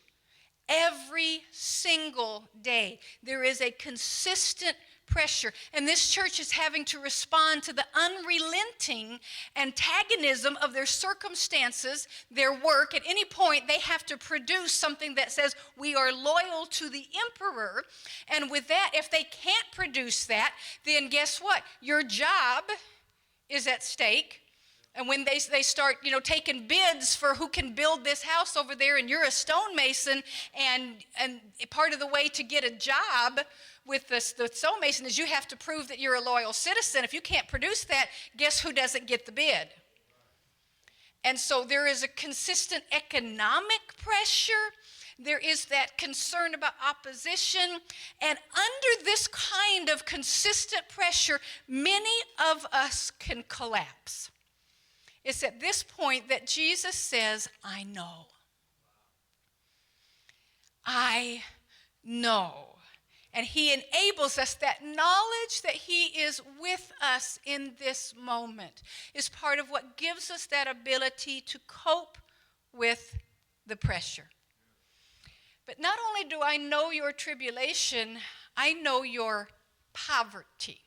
Every single day, there is a consistent pressure, and this church is having to respond to the unrelenting antagonism of their circumstances, their work. At any point, they have to produce something that says, we are loyal to the emperor, and with that, if they can't produce that, then guess what? Your job is at stake. And when they start, taking bids for who can build this house over there, and you're a stonemason, and part of the way to get a job with the stonemason is you have to prove that you're a loyal citizen. If you can't produce that, guess who doesn't get the bid? And so there is a consistent economic pressure. There is that concern about opposition. And under this kind of consistent pressure, many of us can collapse. It's at this point that Jesus says, I know. I know. And he enables us, that knowledge that he is with us in this moment is part of what gives us that ability to cope with the pressure. But not only do I know your tribulation, I know your poverty.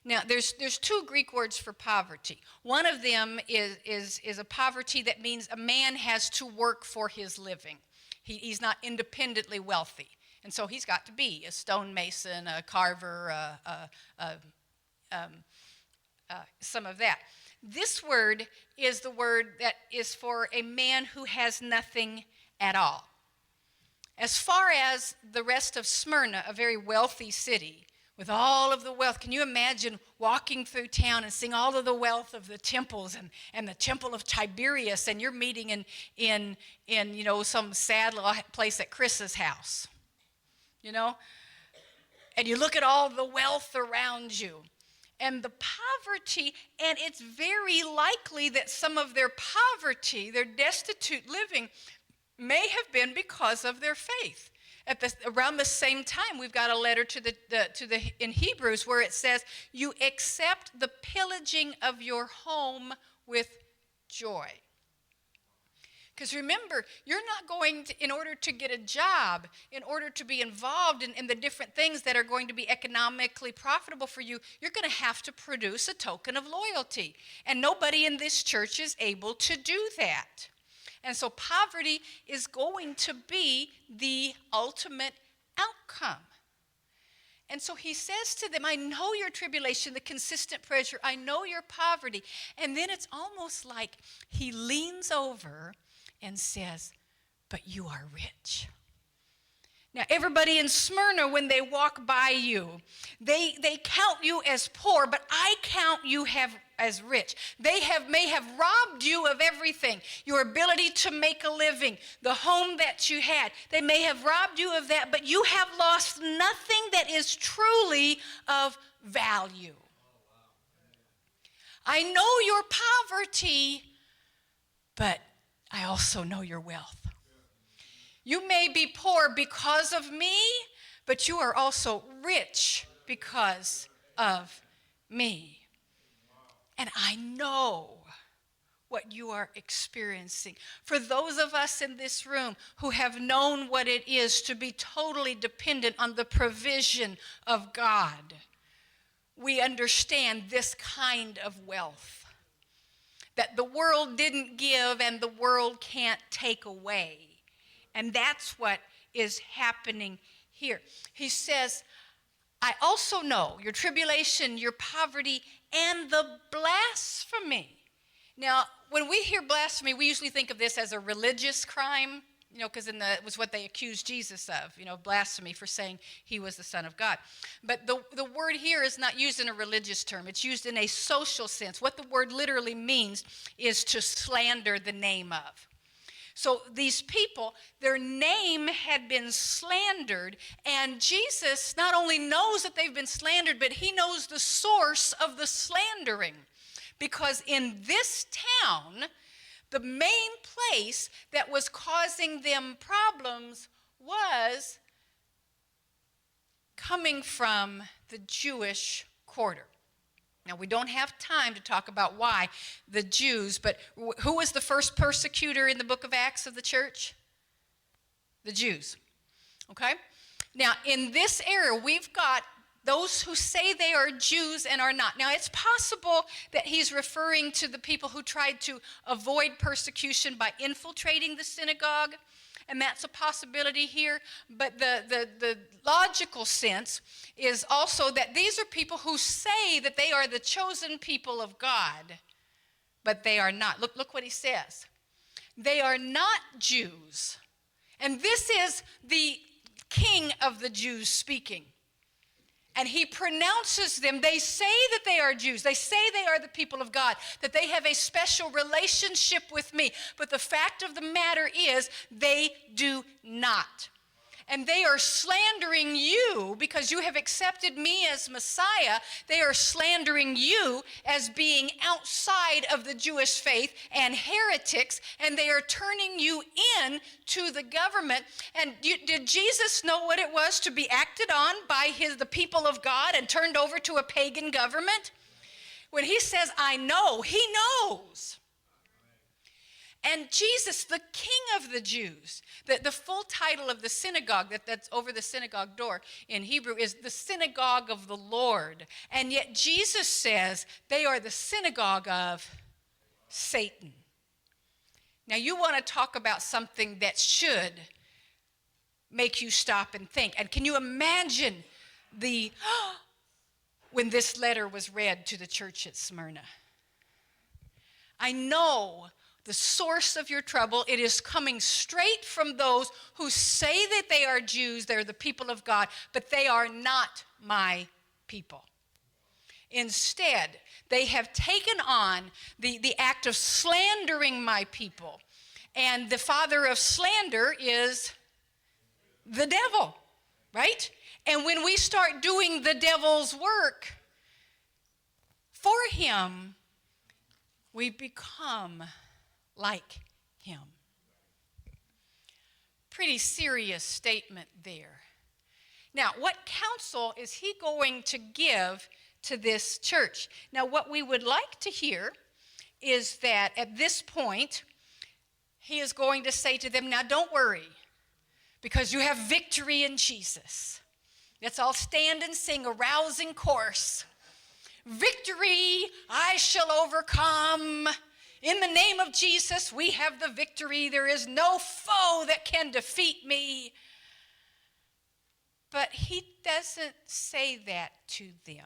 Now, there's two Greek words for poverty. One of them is a poverty that means a man has to work for his living. He's not independently wealthy. And so he's got to be a stonemason, a carver, some of that. This word is the word that is for a man who has nothing at all. As far as the rest of Smyrna, a very wealthy city, with all of the wealth, can you imagine walking through town and seeing all of the wealth of the temples and the temple of Tiberius, and you're meeting in some sad little place at Chris's house, and you look at all the wealth around you and the poverty, and it's very likely that some of their poverty, their destitute living, may have been because of their faith. Around the same time, we've got a letter in Hebrews where it says, you accept the pillaging of your home with joy. Because remember, you're not going to, in order to get a job, in order to be involved in the different things that are going to be economically profitable for you, you're going to have to produce a token of loyalty. And nobody in this church is able to do that. And so poverty is going to be the ultimate outcome. And so he says to them, I know your tribulation, the consistent pressure. I know your poverty. And then it's almost like he leans over and says, but you are rich. Now, everybody in Smyrna, when they walk by you, they count you as poor, but I count you as rich. They may have robbed you of everything, your ability to make a living, the home that you had. They may have robbed you of that, but you have lost nothing that is truly of value. I know your poverty, but I also know your wealth. You may be poor because of me, but you are also rich because of me. And I know what you are experiencing. For those of us in this room who have known what it is to be totally dependent on the provision of God, we understand this kind of wealth that the world didn't give and the world can't take away. And that's what is happening here. He says, I also know your tribulation, your poverty, and the blasphemy. Now, when we hear blasphemy, we usually think of this as a religious crime, because it was what they accused Jesus of, blasphemy for saying he was the Son of God. But the word here is not used in a religious term. It's used in a social sense. What the word literally means is to slander the name of. So these people, their name had been slandered, and Jesus not only knows that they've been slandered, but he knows the source of the slandering. Because in this town, the main place that was causing them problems was coming from the Jewish quarter. Now, we don't have time to talk about why the Jews, but who was the first persecutor in the book of Acts of the church? The Jews. Okay? Now, in this area, we've got those who say they are Jews and are not. Now, it's possible that he's referring to the people who tried to avoid persecution by infiltrating the synagogue, and that's a possibility here. But the logical sense is also that these are people who say that they are the chosen people of God, but they are not. Look what he says. They are not Jews. And this is the king of the Jews speaking. And he pronounces them. They say that they are Jews. They say they are the people of God, that they have a special relationship with me. But the fact of the matter is, they do not. And they are slandering you because you have accepted me as Messiah. They are slandering you as being outside of the Jewish faith and heretics, and they are turning you in to the government. And did Jesus know what it was to be acted on by the people of God and turned over to a pagan government? When he says, I know, he knows. And Jesus, the King of the Jews, the full title of the synagogue that's over the synagogue door in Hebrew is the synagogue of the Lord. And yet Jesus says they are the synagogue of Satan. Now you want to talk about something that should make you stop and think. And can you imagine when this letter was read to the church at Smyrna? I know the source of your trouble. It is coming straight from those who say that they are Jews, they're the people of God, but they are not my people. Instead, they have taken on the act of slandering my people. And the father of slander is the devil, right? And when we start doing the devil's work for him, we become like him. Pretty serious statement there. Now, what counsel is he going to give to this church? Now, what we would like to hear is that at this point, he is going to say to them, now don't worry, because you have victory in Jesus. Let's all stand and sing a rousing chorus. Victory, I shall overcome. In the name of Jesus, we have the victory. There is no foe that can defeat me. But he doesn't say that to them.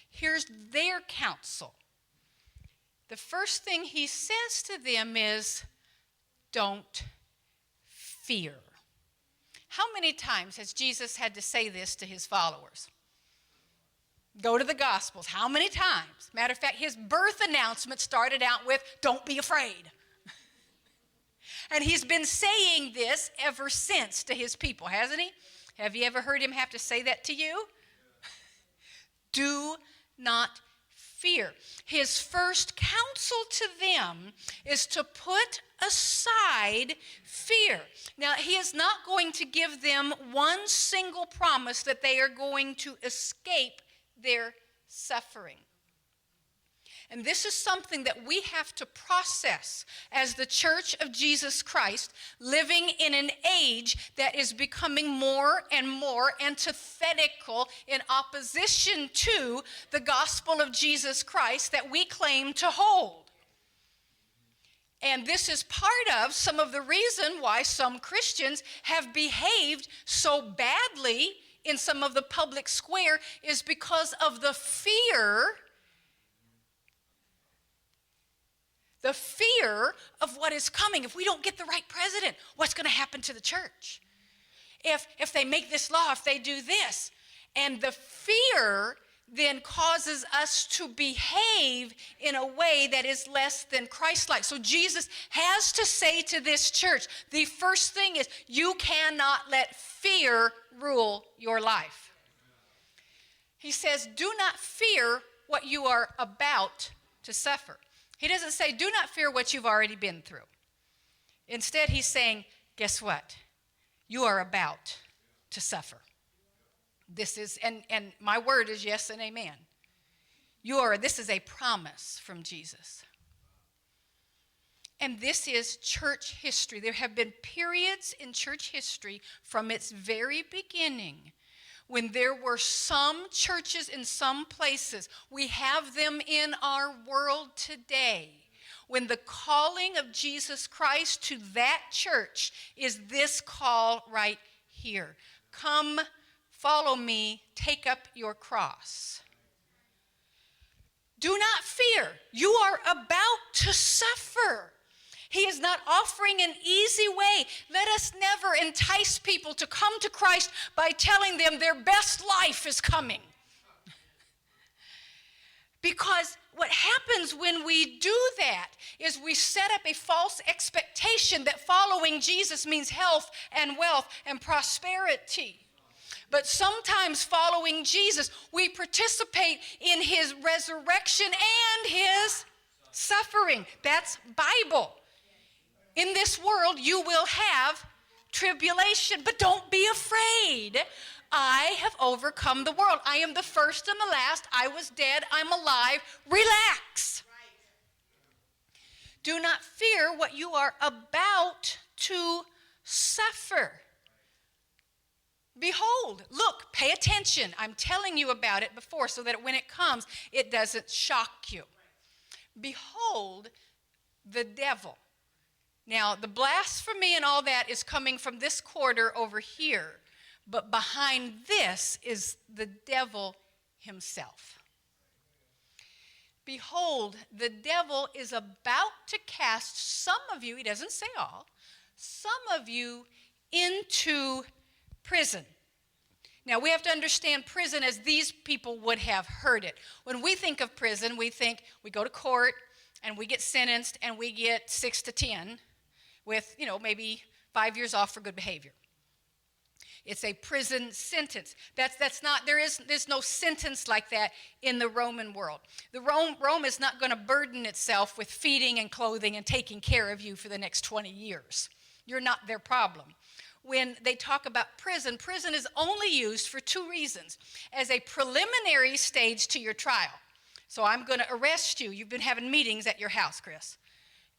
Here's their counsel. The first thing he says to them is, don't fear. How many times has Jesus had to say this to his followers? Go to the Gospels. How many times? Matter of fact, his birth announcement started out with, don't be afraid. And he's been saying this ever since to his people, hasn't he? Have you ever heard him have to say that to you? Do not fear. His first counsel to them is to put aside fear. Now, he is not going to give them one single promise that they are going to escape their suffering. And this is something that we have to process as the Church of Jesus Christ, living in an age that is becoming more and more antithetical in opposition to the gospel of Jesus Christ that we claim to hold. And this is part of some of the reason why some Christians have behaved so badly in some of the public square is because of the fear of what is coming. If we don't get the right president, what's going to happen to the church? If they make this law, if they do this. And the fear then causes us to behave in a way that is less than Christ-like. So Jesus has to say to this church, the first thing is, you cannot let fear rule your life. He says, do not fear what you are about to suffer. He doesn't say, do not fear what you've already been through. Instead, he's saying, guess what? You are about to suffer. This is, and my word is yes and amen. This is a promise from Jesus. And this is church history. There have been periods in church history from its very beginning when there were some churches in some places. We have them in our world today. When the calling of Jesus Christ to that church is this call right here. Come, follow me, take up your cross. Do not fear. You are about to suffer. He is not offering an easy way. Let us never entice people to come to Christ by telling them their best life is coming. Because what happens when we do that is we set up a false expectation that following Jesus means health and wealth and prosperity. But sometimes following Jesus, we participate in his resurrection and his suffering. That's Bible. In this world, you will have tribulation, but don't be afraid. I have overcome the world. I am the first and the last. I was dead. I'm alive. Relax. Do not fear what you are about to suffer. Behold, look, pay attention. I'm telling you about it before so that when it comes, it doesn't shock you. Behold, the devil. Now, the blasphemy and all that is coming from this quarter over here. But behind this is the devil himself. Behold, the devil is about to cast some of you, he doesn't say all, some of you into prison. Now, we have to understand prison as these people would have heard it. When we think of prison, we think we go to court and we get sentenced and we get 6 to 10 with, maybe 5 years off for good behavior. It's a prison sentence. That's not, there's no sentence like that in the Roman world. Rome is not going to burden itself with feeding and clothing and taking care of you for the next 20 years. You're not their problem. When they talk about prison, prison is only used for 2 reasons. As a preliminary stage to your trial. So I'm going to arrest you. You've been having meetings at your house, Chris.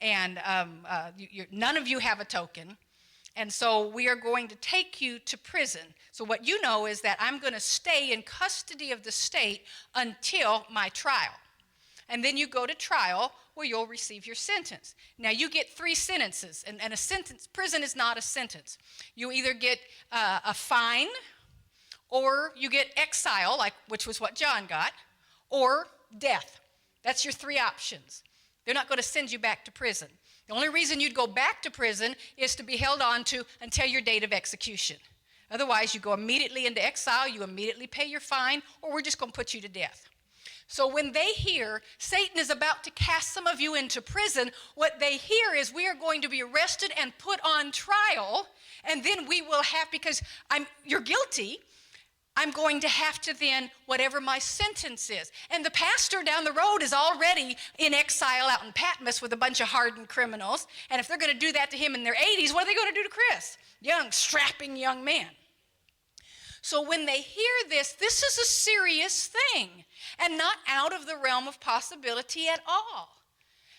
And none of you have a token. And so we are going to take you to prison. So what you know is that I'm going to stay in custody of the state until my trial. And then you go to trial where you'll receive your sentence. Now you get 3 sentences. And a sentence, prison is not a sentence. You either get a fine, or you get exile, which was what John got, or death. That's your 3 options. They're not going to send you back to prison. The only reason you'd go back to prison is to be held on to until your date of execution. Otherwise, you go immediately into exile, you immediately pay your fine, or we're just going to put you to death. So when they hear Satan is about to cast some of you into prison, what they hear is we are going to be arrested and put on trial, and then we will have, because you're guilty, I'm going to have to then, whatever my sentence is. And the pastor down the road is already in exile out in Patmos with a bunch of hardened criminals. And if they're going to do that to him in their 80s, what are they going to do to Chris? Young, strapping young man. So when they hear this is a serious thing and not out of the realm of possibility at all.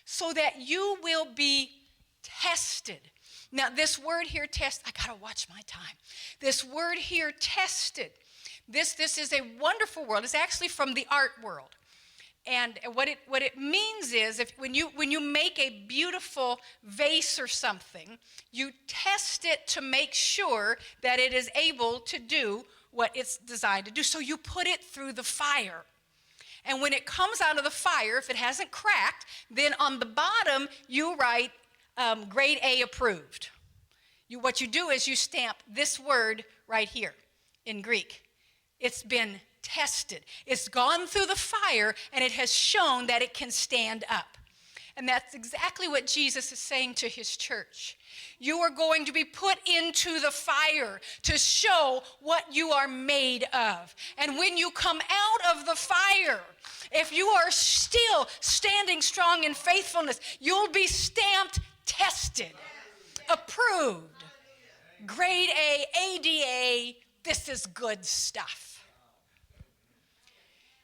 So that you will be tested. Now this word here, I got to watch my time. This word here, tested. This is a wonderful world. It's actually from the art world. And what it means is when you make a beautiful vase or something, you test it to make sure that it is able to do what it's designed to do. So you put it through the fire. And when it comes out of the fire, if it hasn't cracked, then on the bottom you write grade A approved. What you do is you stamp this word right here in Greek. It's been tested. It's gone through the fire, and it has shown that it can stand up. And that's exactly what Jesus is saying to his church. You are going to be put into the fire to show what you are made of. And when you come out of the fire, if you are still standing strong in faithfulness, you'll be stamped tested, approved, grade A, ADA, this is good stuff.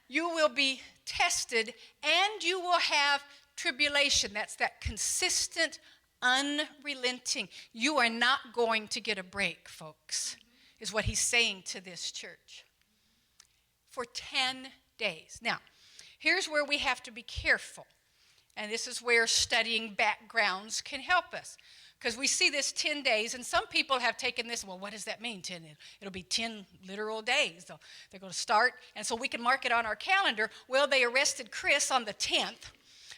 You will be tested and you will have tribulation. That's that consistent, unrelenting. You are not going to get a break, folks, is what he's saying to this church. For 10 days. Now, here's where we have to be careful. And this is where studying backgrounds can help us. Because we see this 10 days, and some people have taken this, well, what does that mean, 10? It'll be 10 literal days. They're going to start, and so we can mark it on our calendar. Well, they arrested Chris on the 10th,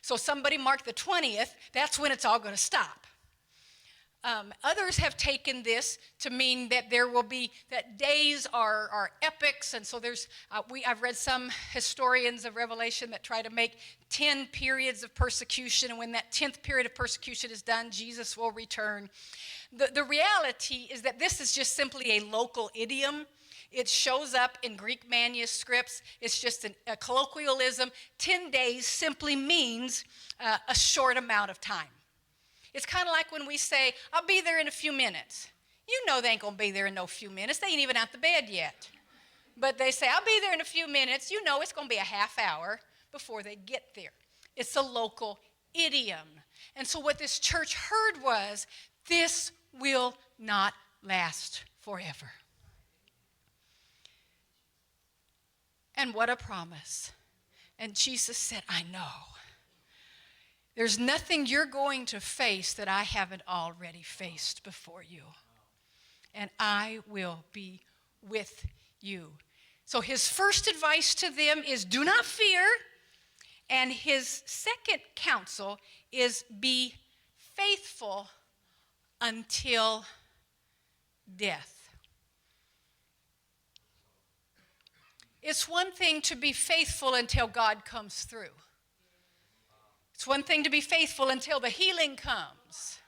So somebody mark the 20th, that's when it's all going to stop. Others have taken this to mean that there will be, that days are epics, and so I've read some historians of Revelation that try to make 10 periods of persecution, and when that 10th period of persecution is done, Jesus will return. The reality is that this is just simply a local idiom. It shows up in Greek manuscripts. It's just a colloquialism. 10 days simply means a short amount of time. It's kind of like when we say, I'll be there in a few minutes. You know they ain't going to be there in no few minutes. They ain't even out the bed yet. But they say, I'll be there in a few minutes. You know it's going to be a half hour before they get there. It's a local idiom. And so what this church heard was, this will not last forever. And what a promise. And Jesus said, I know. There's nothing you're going to face that I haven't already faced before you. And I will be with you. So his first advice to them is do not fear. And his second counsel is be faithful until death. It's one thing to be faithful until God comes through. It's one thing to be faithful until the healing comes.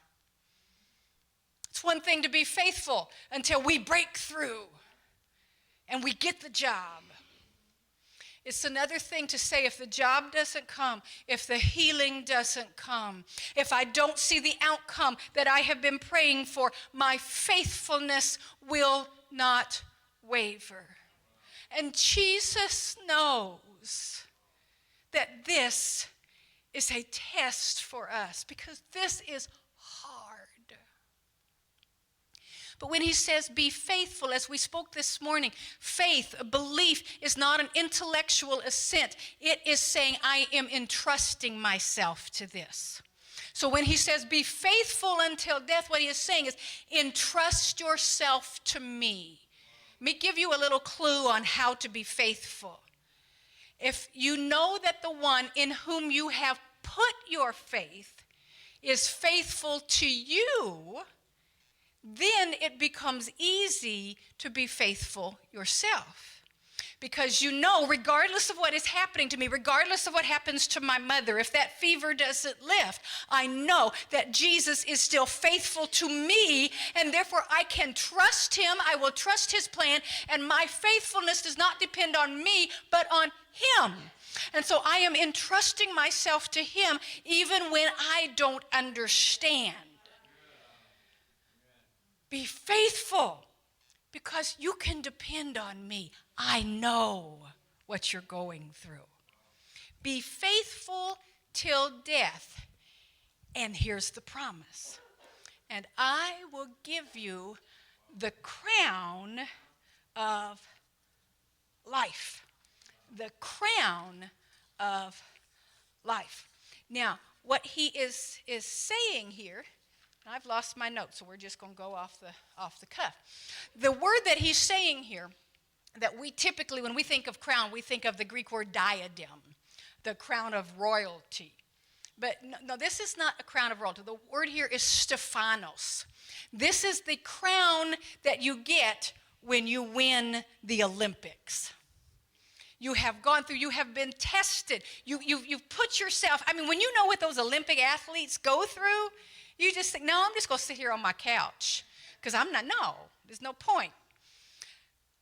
It's one thing to be faithful until we break through and we get the job. It's another thing to say if the job doesn't come, if the healing doesn't come, if I don't see the outcome that I have been praying for, my faithfulness will not waver. And Jesus knows that this is a test for us because this is hard. But when he says be faithful, as we spoke this morning, faith, belief is not an intellectual assent. It is saying I am entrusting myself to this. So when he says be faithful until death, what he is saying is entrust yourself to me. Let me give you a little clue on how to be faithful. If you know that the one in whom you have put your faith is faithful to you, then it becomes easy to be faithful yourself. Because you know, regardless of what is happening to me, regardless of what happens to my mother, if that fever doesn't lift, I know that Jesus is still faithful to me, and therefore I can trust him, I will trust his plan, and my faithfulness does not depend on me, but on him. And so I am entrusting myself to him even when I don't understand. Be faithful. Because you can depend on me. I know what you're going through. Be faithful till death. And here's the promise. And I will give you the crown of life. The crown of life. Now, what he is saying here, I've lost my notes, so we're just going to go off the cuff. The word that he's saying here, that we typically, when we think of crown, we think of the Greek word diadem, the crown of royalty. But no, this is not a crown of royalty. The word here is Stephanos. This is the crown that you get when you win the Olympics. You have gone through, you have been tested. You've put yourself, when you know what those Olympic athletes go through, you just think, no, I'm just going to sit here on my couch because there's no point.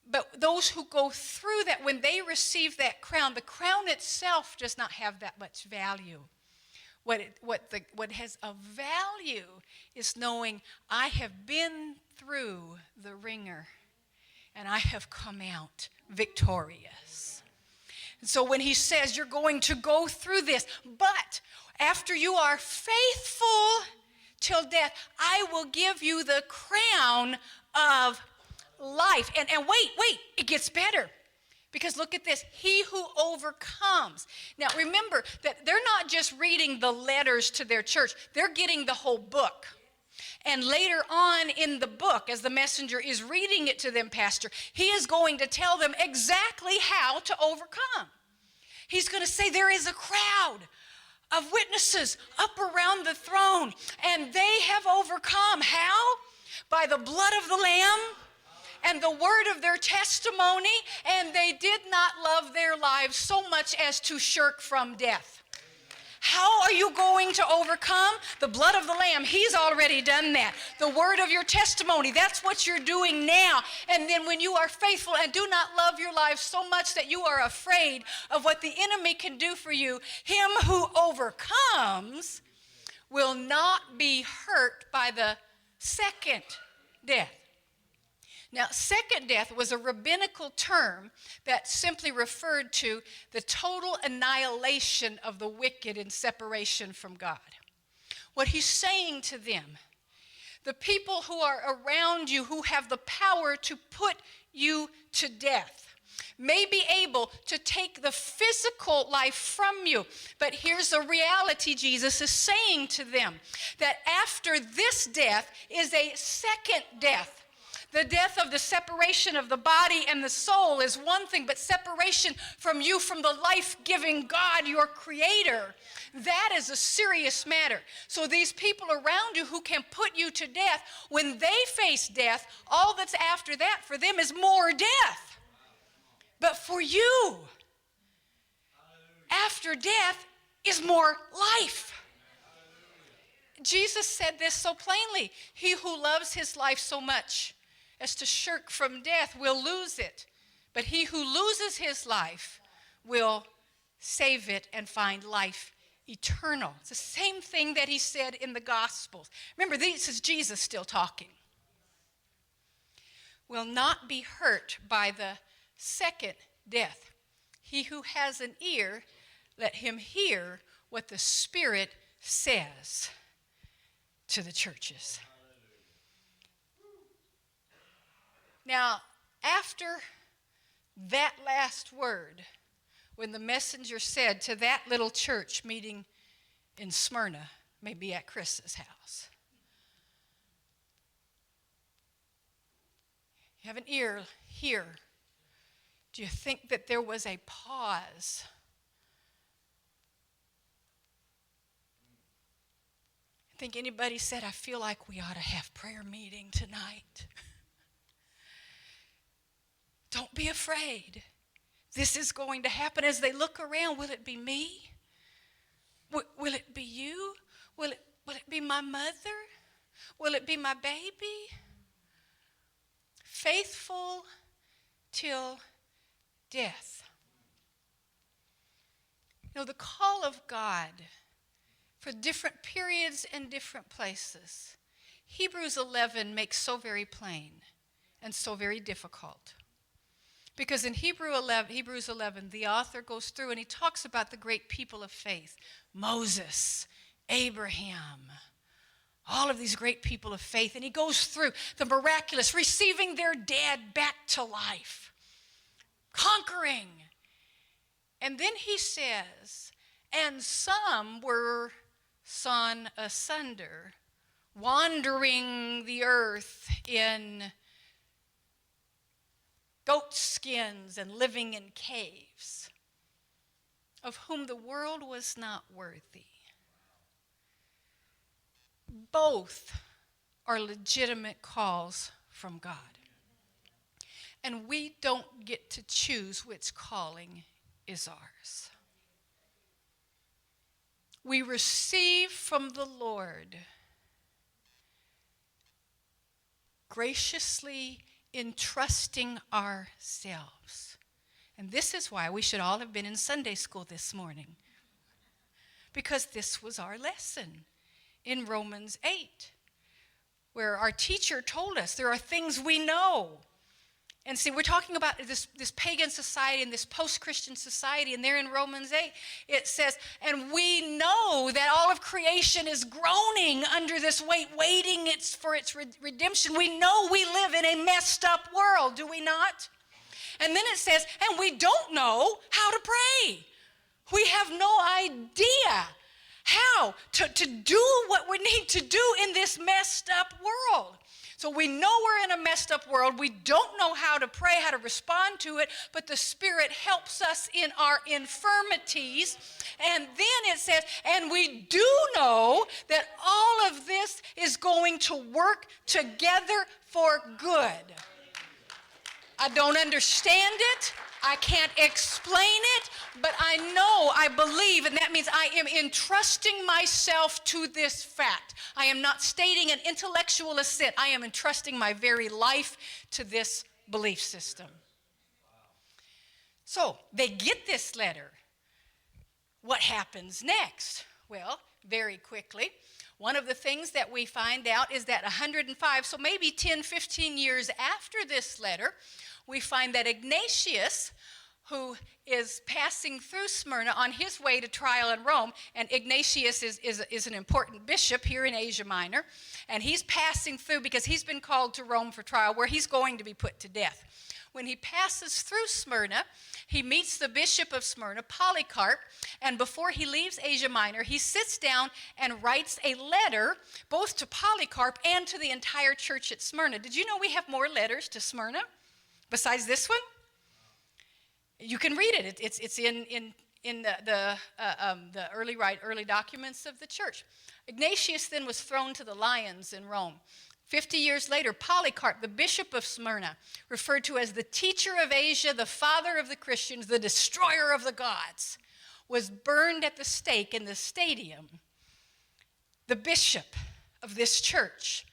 But those who go through that, when they receive that crown, the crown itself does not have that much value. What has a value is knowing I have been through the ringer and I have come out victorious. And so when he says you're going to go through this, but after you are faithful till death, I will give you the crown of life. And wait, it gets better. Because look at this, he who overcomes. Now remember that they're not just reading the letters to their church, they're getting the whole book. And later on in the book, as the messenger is reading it to them, Pastor, he is going to tell them exactly how to overcome. He's going to say there is a crowd of witnesses up around the throne, and they have overcome. How? By the blood of the Lamb and the word of their testimony, and they did not love their lives so much as to shirk from death. How are you going to overcome? The blood of the Lamb, he's already done that. The word of your testimony, that's what you're doing now. And then when you are faithful and do not love your life so much that you are afraid of what the enemy can do for you, him who overcomes will not be hurt by the second death. Now, second death was a rabbinical term that simply referred to the total annihilation of the wicked in separation from God. What he's saying to them, the people who are around you who have the power to put you to death, may be able to take the physical life from you. But here's the reality Jesus is saying to them, that after this death is a second death. The death of the separation of the body and the soul is one thing, but separation from you, from the life-giving God, your creator, that is a serious matter. So these people around you who can put you to death, when they face death, all that's after that for them is more death. But for you, after death is more life. Jesus said this so plainly. He who loves his life so much as to shirk from death will lose it. But he who loses his life will save it and find life eternal. It's the same thing that he said in the Gospels. Remember, this is Jesus still talking. Will not be hurt by the second death. He who has an ear, let him hear what the Spirit says to the churches. Now, after that last word, when the messenger said to that little church meeting in Smyrna, maybe at Chris's house, you have an ear here. Do you think that there was a pause? I think anybody said, I feel like we ought to have prayer meeting tonight. Don't be afraid. This is going to happen. As they look around, will it be me? Will it be you? Will it be my mother? Will it be my baby? Faithful till death. You know, the call of God for different periods and different places, Hebrews 11 makes so very plain and so very difficult. Because in Hebrews 11, the author goes through and he talks about the great people of faith. Moses, Abraham, all of these great people of faith. And he goes through the miraculous, receiving their dead back to life, conquering. And then he says, and some were sawn asunder, wandering the earth in goat skins and living in caves, of whom the world was not worthy. Both are legitimate calls from God. And we don't get to choose which calling is ours. We receive from the Lord graciously entrusting ourselves. And this is why we should all have been in Sunday school this morning, because this was our lesson in Romans 8, where our teacher told us there are things we know. And see, we're talking about this pagan society and this post-Christian society, and there in Romans 8, it says, and we know that all of creation is groaning under this weight, waiting for its redemption. We know we live in a messed up world, do we not? And then it says, and we don't know how to pray. We have no idea How to do what we need to do in this messed up world. So we know we're in a messed up world. We don't know how to pray, how to respond to it, but the Spirit helps us in our infirmities. And then it says, and we do know that all of this is going to work together for good. I don't understand it. I can't explain it, but I know, I believe, and that means I am entrusting myself to this fact. I am not stating an intellectual assent. I am entrusting my very life to this belief system. So they get this letter. What happens next? Well, very quickly, one of the things that we find out is that 105, so maybe 10, 15 years after this letter, we find that Ignatius, who is passing through Smyrna on his way to trial in Rome, and Ignatius is an important bishop here in Asia Minor, and he's passing through because he's been called to Rome for trial where he's going to be put to death. When he passes through Smyrna, he meets the bishop of Smyrna, Polycarp, and before he leaves Asia Minor, he sits down and writes a letter both to Polycarp and to the entire church at Smyrna. Did you know we have more letters to Smyrna besides this one? You can read it. It's in the early documents of the church. Ignatius then was thrown to the lions in Rome. 50 years later, Polycarp, the bishop of Smyrna, referred to as the teacher of Asia, the father of the Christians, the destroyer of the gods, was burned at the stake in the stadium. The bishop of this church.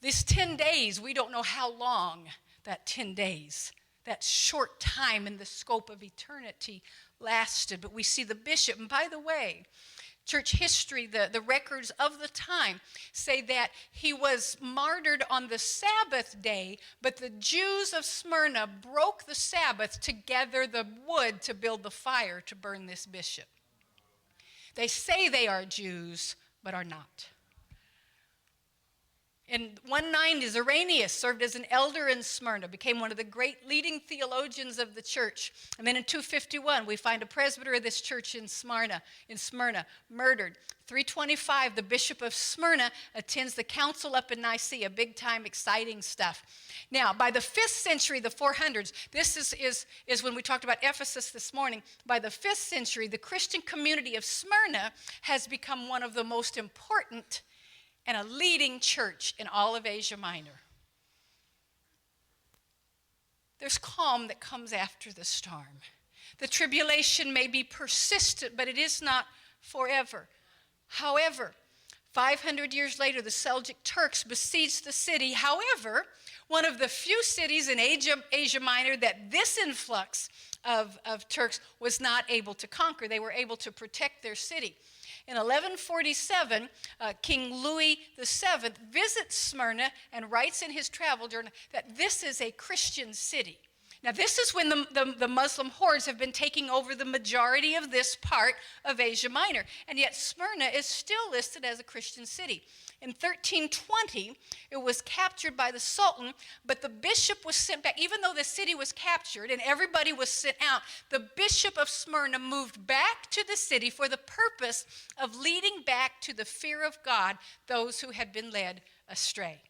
This 10 days, we don't know how long that 10 days, that short time in the scope of eternity lasted. But we see the bishop, and by the way, church history, the records of the time say that he was martyred on the Sabbath day, but the Jews of Smyrna broke the Sabbath to gather the wood to build the fire to burn this bishop. They say they are Jews, but are not. In 190, Irenaeus served as an elder in Smyrna, became one of the great leading theologians of the church. And then in 251, we find a presbyter of this church in Smyrna, murdered. 325, the bishop of Smyrna attends the council up in Nicaea, big time, exciting stuff. Now, by the 5th century, the 400s, this is when we talked about Ephesus this morning. By the 5th century, the Christian community of Smyrna has become one of the most important and a leading church in all of Asia Minor. There's calm that comes after the storm. The tribulation may be persistent, but it is not forever. However, 500 years later, the Seljuk Turks besieged the city. However, one of the few cities in Asia Minor that this influx of Turks was not able to conquer. They were able to protect their city. In 1147, King Louis VII visits Smyrna and writes in his travel journal that this is a Christian city. Now, this is when the Muslim hordes have been taking over the majority of this part of Asia Minor, and yet Smyrna is still listed as a Christian city. In 1320, it was captured by the Sultan, but the bishop was sent back. Even though the city was captured and everybody was sent out, the bishop of Smyrna moved back to the city for the purpose of leading back to the fear of God those who had been led astray.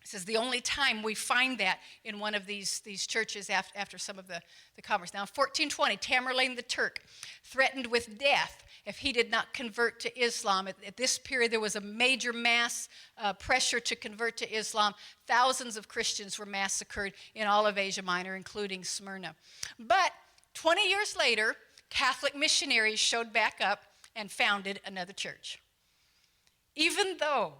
This is the only time we find that in one of these churches after some of the converts. Now, in 1420, Tamerlane the Turk threatened with death if he did not convert to Islam. At this period, there was a major mass pressure to convert to Islam. Thousands of Christians were massacred in all of Asia Minor, including Smyrna. But 20 years later, Catholic missionaries showed back up and founded another church. Even though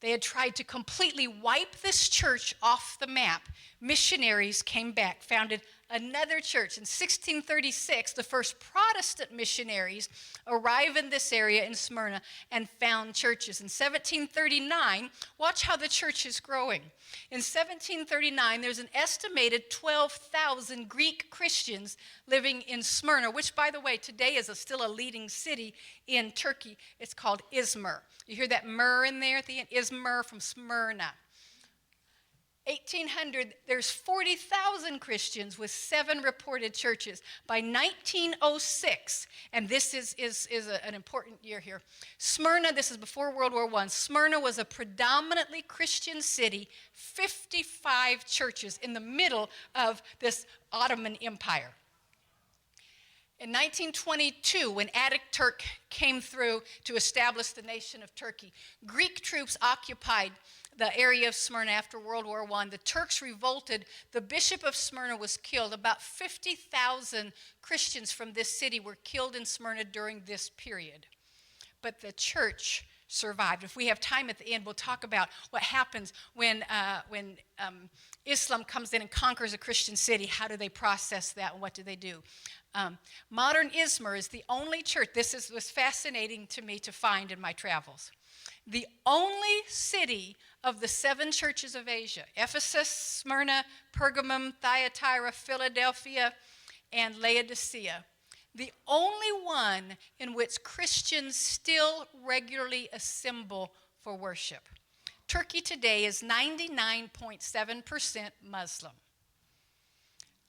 they had tried to completely wipe this church off the map, missionaries came back, founded another church. In 1636, the first Protestant missionaries arrived in this area in Smyrna and found churches. In 1739, watch how the church is growing. In 1739, there's an estimated 12,000 Greek Christians living in Smyrna, which, by the way, today is still a leading city in Turkey. It's called Izmir. You hear that myrrh in there at the end? Izmir from Smyrna. 1800, there's 40,000 Christians with 7 reported churches. By 1906, and this is an important year here, Smyrna, this is before World War I, Smyrna was a predominantly Christian city, 55 churches in the middle of this Ottoman Empire. In 1922, when Ataturk came through to establish the nation of Turkey, Greek troops occupied the area of Smyrna after World War I. The Turks revolted. The bishop of Smyrna was killed. About 50,000 Christians from this city were killed in Smyrna during this period. But the church survived. If we have time at the end, we'll talk about what happens when Islam comes in and conquers a Christian city. How do they process that, and what do they do? Modern Izmir is the only church, was fascinating to me to find in my travels. The only city of the 7 churches of Asia, Ephesus, Smyrna, Pergamum, Thyatira, Philadelphia, and Laodicea, the only one in which Christians still regularly assemble for worship. Turkey today is 99.7% Muslim.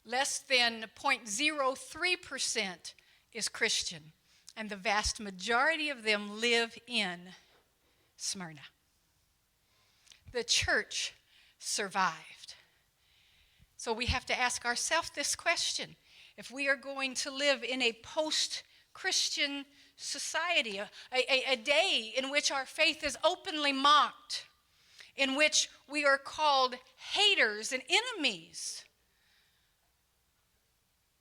Less than 0.03% is Christian, and the vast majority of them live in Smyrna. The church survived. So we have to ask ourselves this question. If we are going to live in a post-Christian society, a day in which our faith is openly mocked, in which we are called haters and enemies,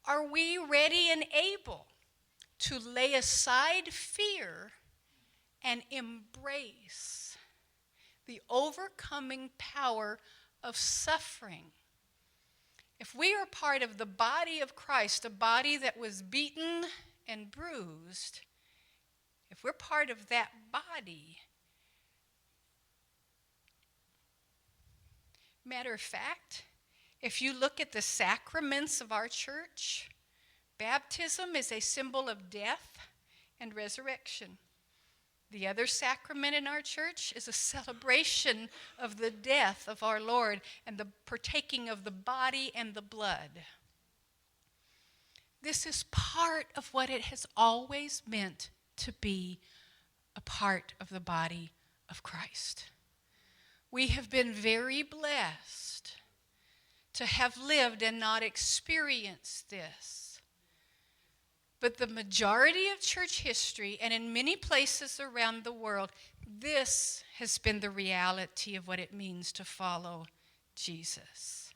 are we ready and able to lay aside fear and embrace the overcoming power of suffering? If we are part of the body of Christ, a body that was beaten and bruised, if we're part of that body, matter of fact, if you look at the sacraments of our church, baptism is a symbol of death and resurrection. The other sacrament in our church is a celebration of the death of our Lord and the partaking of the body and the blood. This is part of what it has always meant to be a part of the body of Christ. We have been very blessed to have lived and not experienced this. But the majority of church history, and in many places around the world, this has been the reality of what it means to follow Jesus.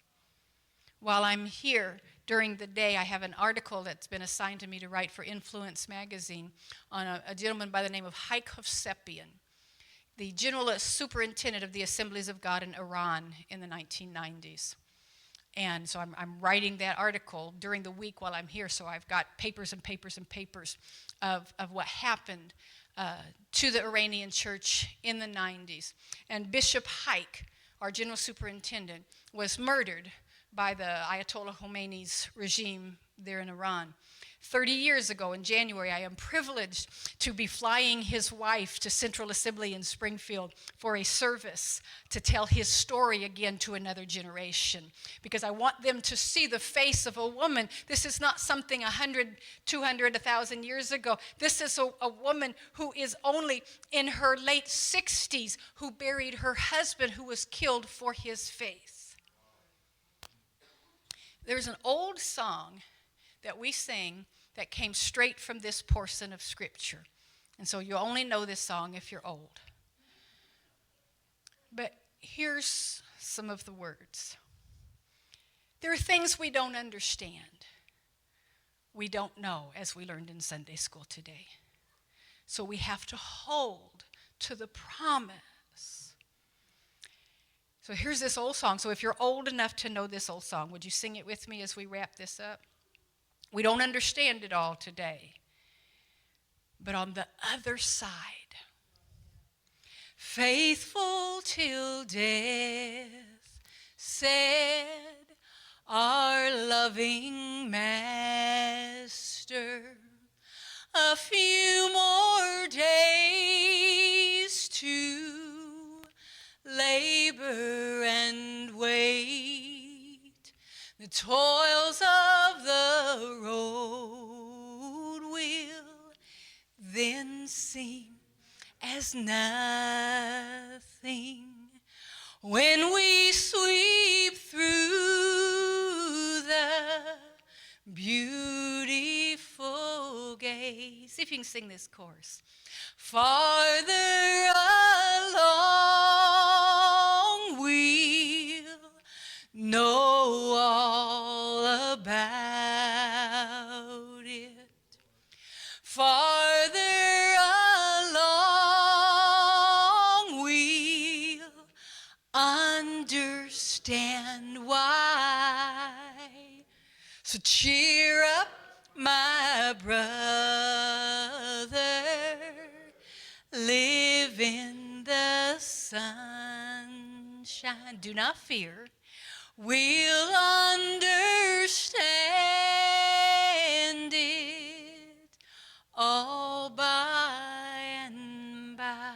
While I'm here during the day, I have an article that's been assigned to me to write for Influence magazine on a gentleman by the name of Haik Hovsepian, the general superintendent of the Assemblies of God in Iran in the 1990s. And so I'm writing that article during the week while I'm here, so I've got papers and papers and papers of what happened to the Iranian church in the 90s. And Bishop Haik, our general superintendent, was murdered by the Ayatollah Khomeini's regime there in Iran. 30 years ago in January, I am privileged to be flying his wife to Central Assembly in Springfield for a service to tell his story again to another generation, because I want them to see the face of a woman. This is not something 100, 200, 1,000 years ago. This is a woman who is only in her late 60s, who buried her husband who was killed for his faith. There's an old song that we sing that came straight from this portion of Scripture. And so you only know this song if you're old. But here's some of the words. There are things we don't understand. We don't know, as we learned in Sunday school today. So we have to hold to the promise. So here's this old song. So if you're old enough to know this old song, would you sing it with me as we wrap this up? We don't understand it all today. But on the other side, faithful till death, said our loving Master, a few more days to labor and wait. seem as nothing when we sweep through the beautiful gates. See if you can sing this chorus. Farther along we'll know all about it. Farther along we'll understand why. So cheer up, my brother, live in the sunshine. Do not fear. We'll understand it all by and by.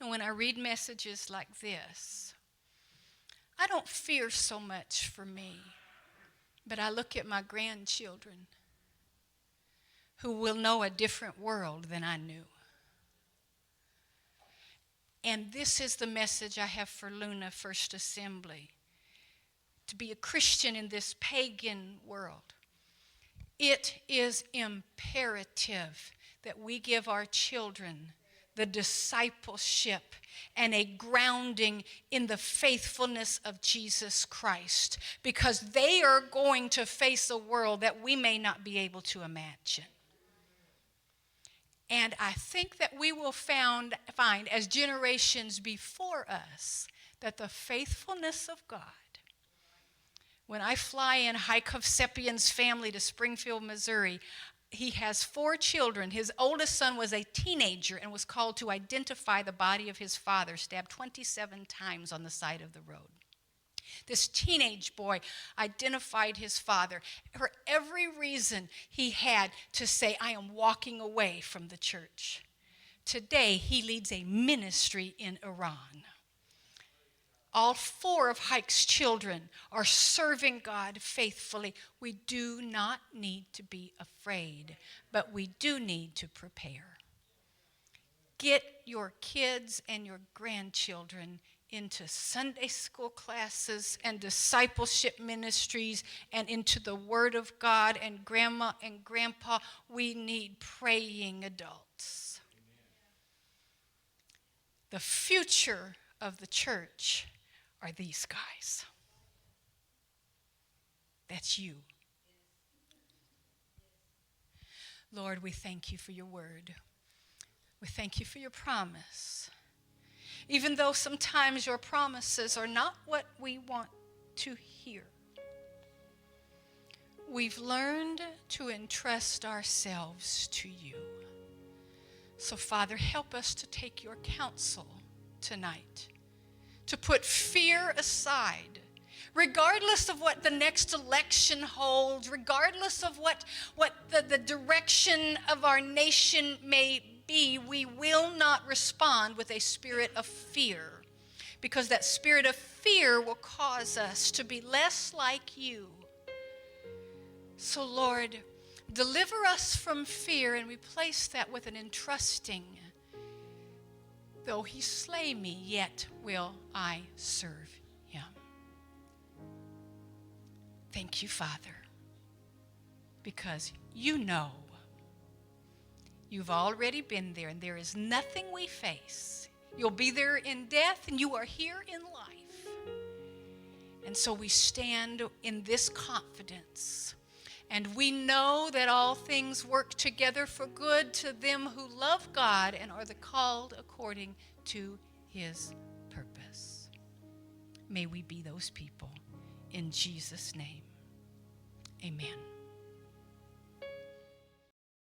And when I read messages like this, I don't fear so much for me, but I look at my grandchildren who will know a different world than I knew. And this is the message I have for Luna First Assembly. To be a Christian in this pagan world, it is imperative that we give our children the discipleship and a grounding in the faithfulness of Jesus Christ, because they are going to face a world that we may not be able to imagine. And I think that we will find, as generations before us, that the faithfulness of God. When I fly in Haikov Sepian's family to Springfield, Missouri, he has 4 children. His oldest son was a teenager and was called to identify the body of his father, stabbed 27 times on the side of the road. This teenage boy identified his father for every reason he had to say, I am walking away from the church. Today, he leads a ministry in Iran. All 4 of Haik's children are serving God faithfully. We do not need to be afraid, but we do need to prepare. Get your kids and your grandchildren into Sunday school classes and discipleship ministries and into the Word of God. And Grandma and Grandpa, we need praying adults. The future of the church are these guys. That's you. Lord, we thank you for your word. We thank you for your promise. Even though sometimes your promises are not what we want to hear, we've learned to entrust ourselves to you. So, Father, help us to take your counsel tonight, to put fear aside, regardless of what the next election holds, regardless of what the direction of our nation may be, we will not respond with a spirit of fear, because that spirit of fear will cause us to be less like you. So, Lord, deliver us from fear and replace that with an entrusting. Though he slay me, yet will I serve him. Thank you, Father, because you know. You've already been there, and there is nothing we face. You'll be there in death, and you are here in life. And so we stand in this confidence. And we know that all things work together for good to them who love God and are the called according to his purpose. May we be those people. In Jesus' name, amen.